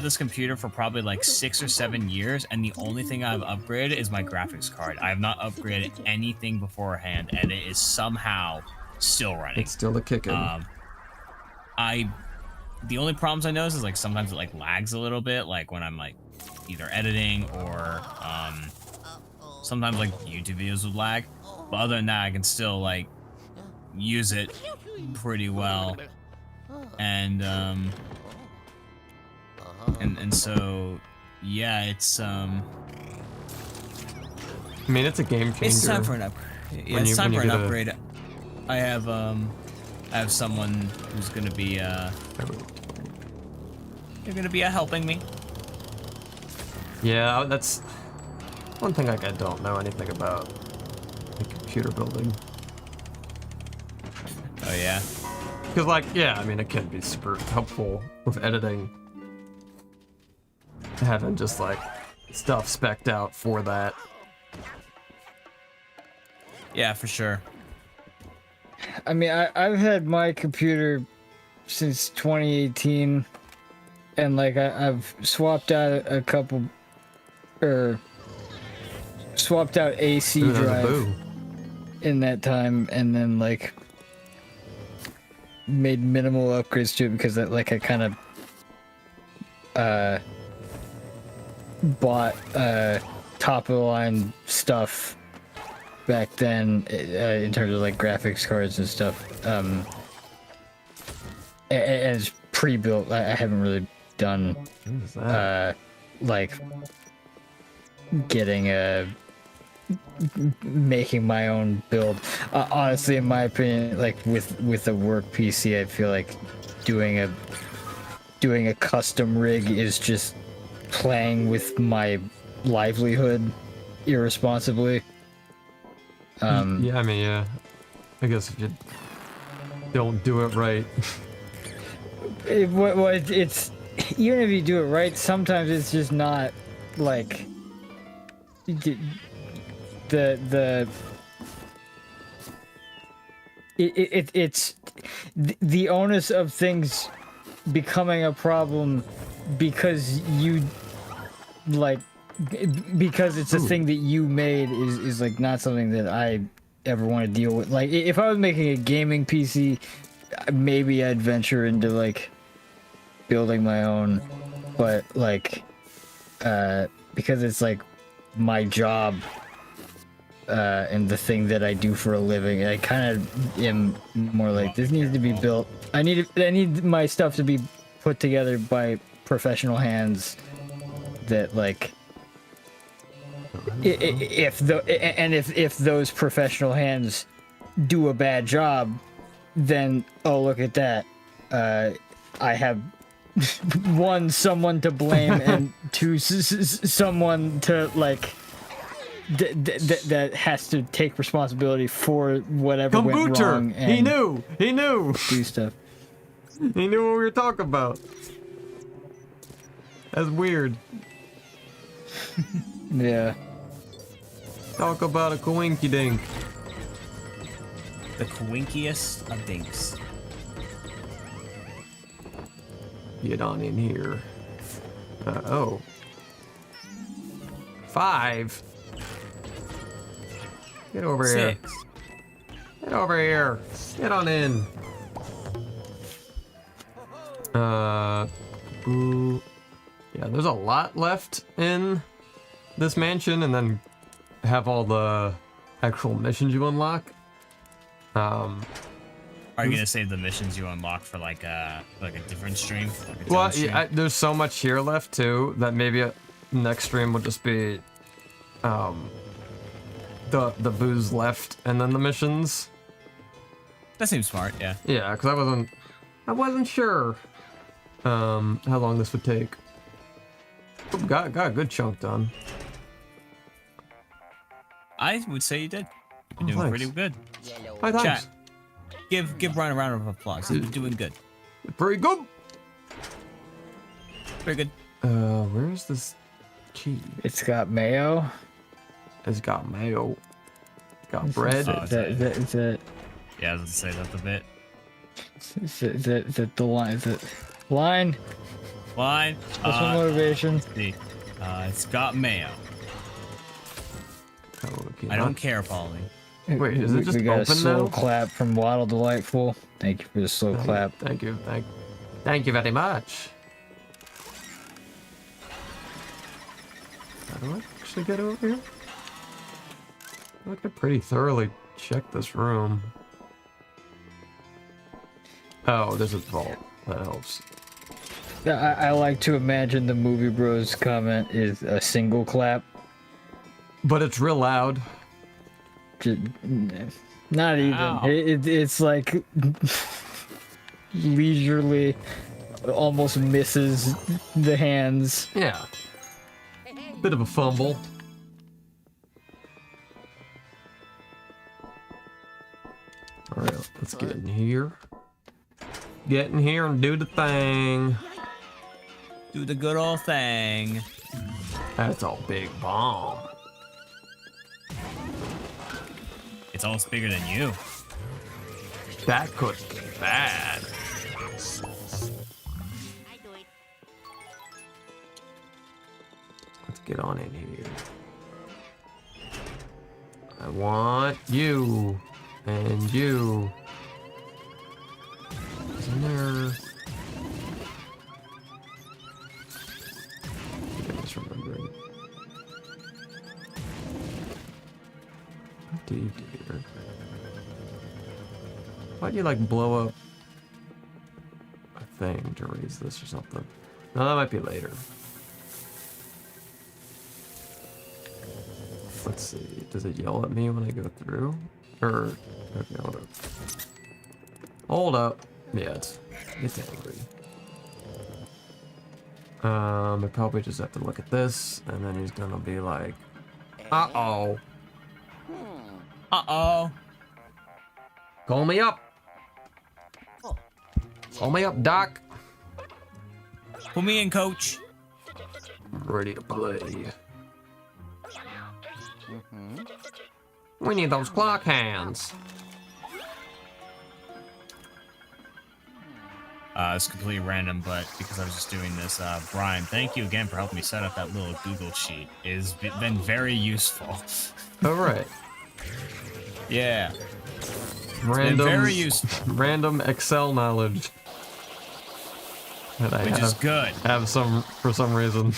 this computer for probably like 6 or 7 years, and the only thing I've upgraded is my graphics card. I have not upgraded anything beforehand, and it is somehow still running. It's still a kicking. The only problems I notice is like sometimes it like lags a little bit, like when I'm like either editing or sometimes like YouTube videos would lag. But other than that, I can still like use it pretty well, and so yeah, it's I mean, it's a game changer. it's time for an upgrade. Yeah, it's time for an upgrade. I have someone who's gonna be they're gonna be helping me. Yeah, that's one thing like I don't know anything about like computer building. Oh yeah. Because like, yeah, I mean, it can be super helpful with editing. Having just like stuff spec'd out for that. Yeah, for sure. I mean, I've had my computer since 2018, and like I've swapped out a couple, or swapped out AC Ooh, there's a drive boo. in that time, and then like made minimal upgrades to it because I kind of bought top of the line stuff back then in terms of like graphics cards and stuff. And it's pre-built. I haven't really done What is that? like getting making my own build. Honestly, in my opinion, like with a work PC, I feel like doing a custom rig is just playing with my livelihood irresponsibly. Yeah, I mean, yeah. I guess if you don't do it right. It's even if you do it right, sometimes it's just not like it's the onus of things becoming a problem because you like because it's a thing that you made is like not something that I ever want to deal with. Like if I was making a gaming PC, maybe I'd venture into like building my own, but like because it's like my job and the thing that I do for a living, I kind of am more like this needs to be built. I need my stuff to be put together by professional hands that like if those professional hands do a bad job, then oh look at that, I have one, someone to blame, and two, someone to like that has to take responsibility for whatever went wrong. And He knew. He knew. do stuff. He knew what we were talking about. That's weird. Yeah. Talk about a coinky dink. The quinkiest of dinks. Get on in here. Oh. 5. Get over here. 6. Get over here. Get on in. Ooh. Yeah, there's a lot left in this mansion, and then have all the actual missions you unlock. Are you gonna save the missions you unlock for like a different stream? Like its own Well, stream? yeah, there's so much here left too that maybe a next stream will just be the booze left and then the missions. That seems smart. Yeah. Yeah, because I wasn't sure how long this would take. Ooh, got a good chunk done. I would say you did. You're doing thanks. pretty good. Hi, thanks. Chat. Give Brian a round of applause. He's doing good. Pretty good. Very good. Where's this key? It's got mayo. It's got mayo. Got bread. Oh, Is that Yeah, I was gonna say that's a bit. is that the line? Is it line? Line. What's my motivation? Let's see. It's got mayo. Okay, I don't care, Paulie. Wait, is it just we got a open slow now? clap from Waddle Delightful. Thank you for the slow clap. Thank you. Thank you very much. How do I actually get over here? I could pretty thoroughly check this room. Oh, there's a vault. That helps. I like to imagine the Movie Bros comment is a single clap. But it's real loud. Not even. Ow. It's like leisurely, almost misses the hands. Yeah. Bit of a fumble. Alright, let's get in here. Get in here and do the thing. Do the good old thing. That's a big bomb. It's almost bigger than you. That could be bad. I do it. Let's get on in here. I want you and you. Isn't there? I'm just remembering. What do you do here? Why'd you like blow up a thing to raise this or something? No, that might be later. Let's see. Does it yell at me when I go through? Or okay, hold up. Hold up. Yeah, it's angry. I probably just have to look at this, and then he's gonna be like, "Uh-oh, Uh-oh. call me up, call me up, Doc. Put me in, coach. I'm ready to play." We need those clock hands. It's completely random, but because I was just doing this, Brian, thank you again for helping me set up that little Google sheet. It's been very useful. All right. Yeah. Random, very useful. random Excel knowledge that I Which is good. have some for some reason.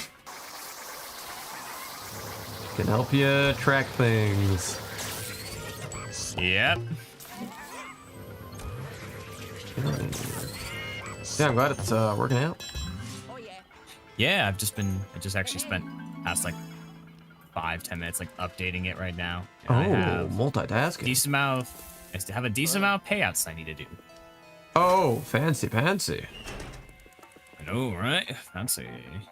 Can help you track things. Yep. Get on in here. Yeah, I'm glad it's working out. Oh yeah. Yeah, I just actually spent past like 5-10 minutes like updating it right now. And I Oh, have multitasking. decent amount I still have a decent amount of payouts I need to do. Oh, fancy pantsy. I know, right? Fancy.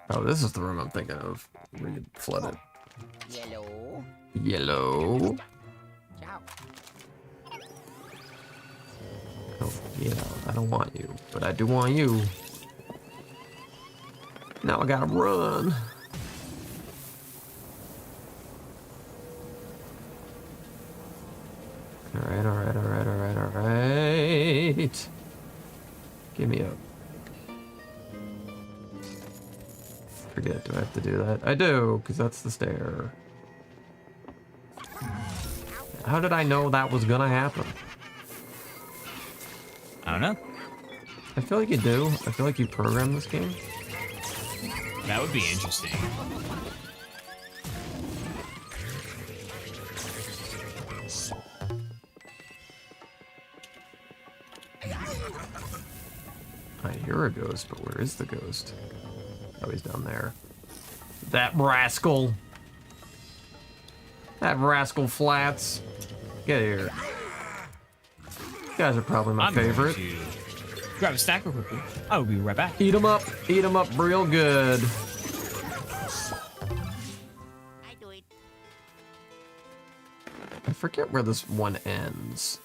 Oh, this is the room I'm thinking of. We could flood it. Yellow. Yellow. Ciao. Oh, yeah, I don't want you, but I do want you. Now I gotta run. Alright, alright, alright, alright, alright. Give me up. Forget, do I have to do that? I do, because that's the stair. How did I know that was gonna happen? I don't know. I feel like you do. I feel like you programmed this game. That would be interesting. I hear a ghost, but where is the ghost? Oh, he's down there. That rascal. That rascal Flats. Get here. You guys are probably my I'm going favorite. to grab a snack real quickly. I'll be right back. Eat them up. Eat them up real good. I do it. I forget where this one ends.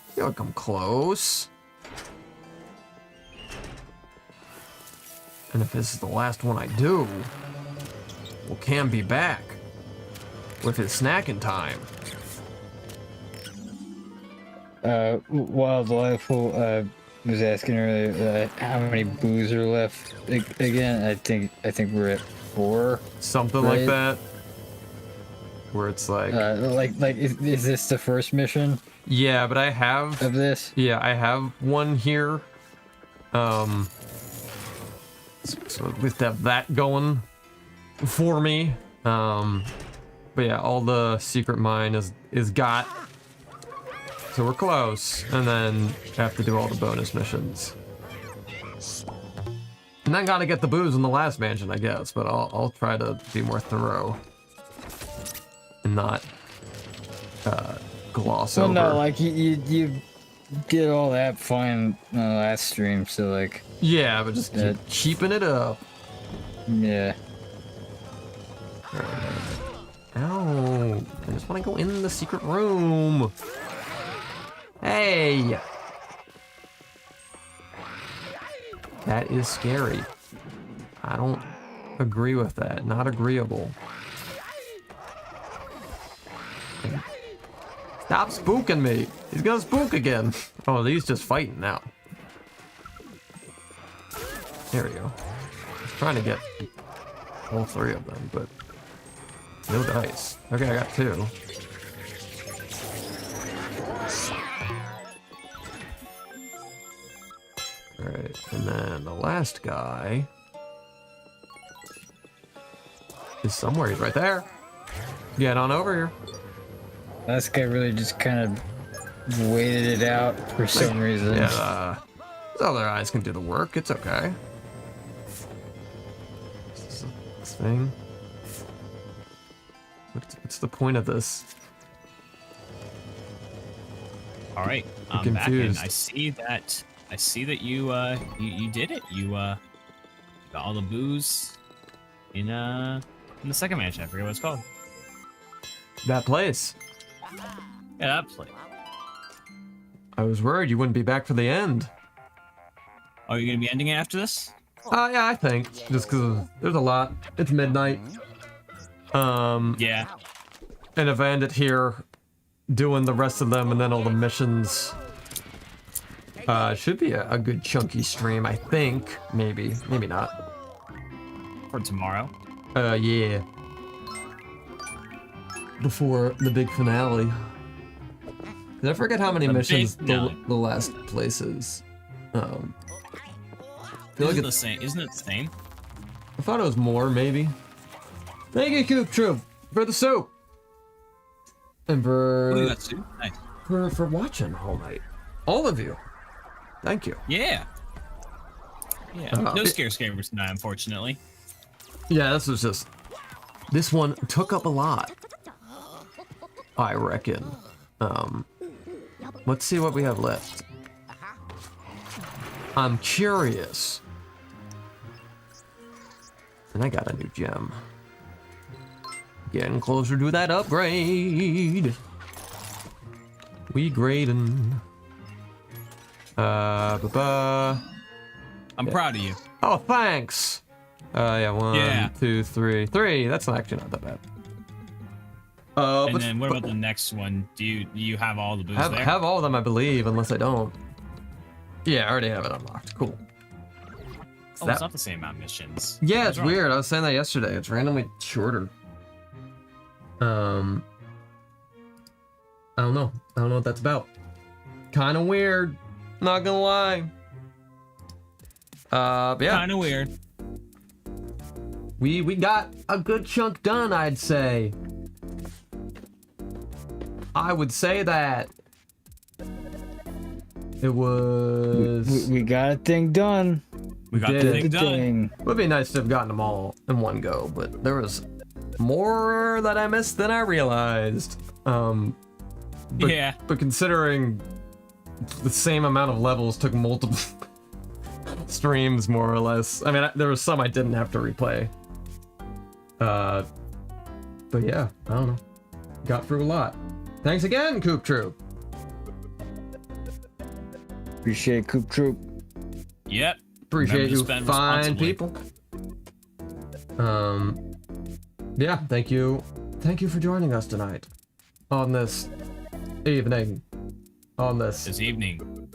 I feel like I'm close. And if this is the last one I do, well, Cam be back with his snacking time. Wildlife was asking earlier how many boos are left. Again, I think we're at 4. Something Right. like that. Where it's like, Is this the first mission yeah, but I have, of this? yeah, I have one here. So at least have that going for me. But yeah, all the secret mine is got. So we're close, and then have to do all the bonus missions. And then gotta get the booze in the last mansion, I guess. But I'll try to be more thorough and not gloss Well, over. no, like you did all that fine on the last stream, so like, Yeah, but just keep keeping it up. yeah. Ow! I just want to go in the secret room. Hey! That is scary. I don't agree with that. Not agreeable. Stop spooking me. He's gonna spook again. Oh, he's just fighting now. There we go. I was trying to get all 3 of them, but no dice. Okay, I got 2. Alright, and then the last guy is somewhere. He's right there. Get on over here. Last guy really just kind of waited it out for some reason. Yeah, his other eyes can do the work. It's okay. This thing. What's the point of this? All right, I'm I'm back, and confused. I see that you did it. You got all the booze in the second mansion. I forget what it's called. That place. Yeah, that place. I was worried you wouldn't be back for the end. Oh, you're gonna be ending it after this? Yeah, I think. Just because there's a lot. It's midnight. Yeah. And if I end it here, doing the rest of them and then all the missions, should be a good chunky stream, I think. Maybe not. For tomorrow. Yeah. Before the big finale. 'Cause I forget how many The missions big finale. the last place is. I feel like Isn't it's, the same? Isn't it the same? I thought it was more, maybe. Thank you, Coop Troop, for the soup. And Ooh, that's too nice. for watching all night. All of you. Thank you. Yeah. Yeah. No scare scares tonight, unfortunately. Yeah, this was just... This one took up a lot. I reckon. let's see what we have left. I'm curious. And I got a new gem. Getting closer to that upgrade. We grading. I'm proud of you. Oh, thanks. Yeah, one, Yeah. 2, 3. 3. That's actually not that bad. And then what about the next one? Do you have all the booze there? Have all of them, I believe, unless I don't. Yeah, I already have it unlocked. Cool. Oh, it's not the same amount of missions. Yeah, What's it's wrong? weird. I was saying that yesterday. It's randomly shorter. I don't know. I don't know what that's about. Kind of weird. Not gonna lie. But yeah. Kind of weird. We got a good chunk done, I'd say. I would say that. It was. We got a thing done. We got did the it. thing done. Would be nice to have gotten them all in one go, but there was more that I missed than I realized. But, Yeah. But considering the same amount of levels took multiple streams, more or less. I mean, there was some I didn't have to replay. But yeah, I don't know. Got through a lot. Thanks again, Coop Troop. Appreciate Coop Troop. Yep. Appreciate Remember to you, spend fine responsibly. people. Yeah, thank you for joining us tonight on this evening. This evening.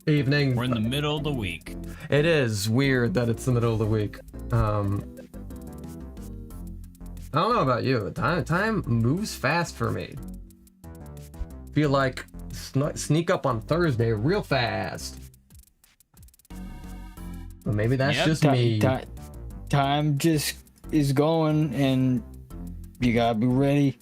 Evening. We're in the middle of the week. It is weird that it's the middle of the week. I don't know about you. Time moves fast for me. Feel like sneak up on Thursday real fast. But maybe that's Yep. just me. Time just is going, and you gotta be ready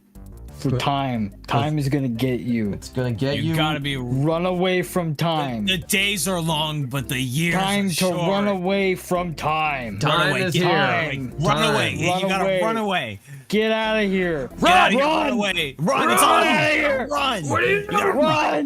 for time. Time is gonna get you. It's gonna get you. You gotta be. Run away from time. The days are long, but the years Time are to short. run away from time. Time Run away. is Get here. Time. Run Time. away. Run You gotta away. run away. Get out of here. Get out of here. Run. Run away. Run. It's Run on. out of here. Run. What are you You gotta Run.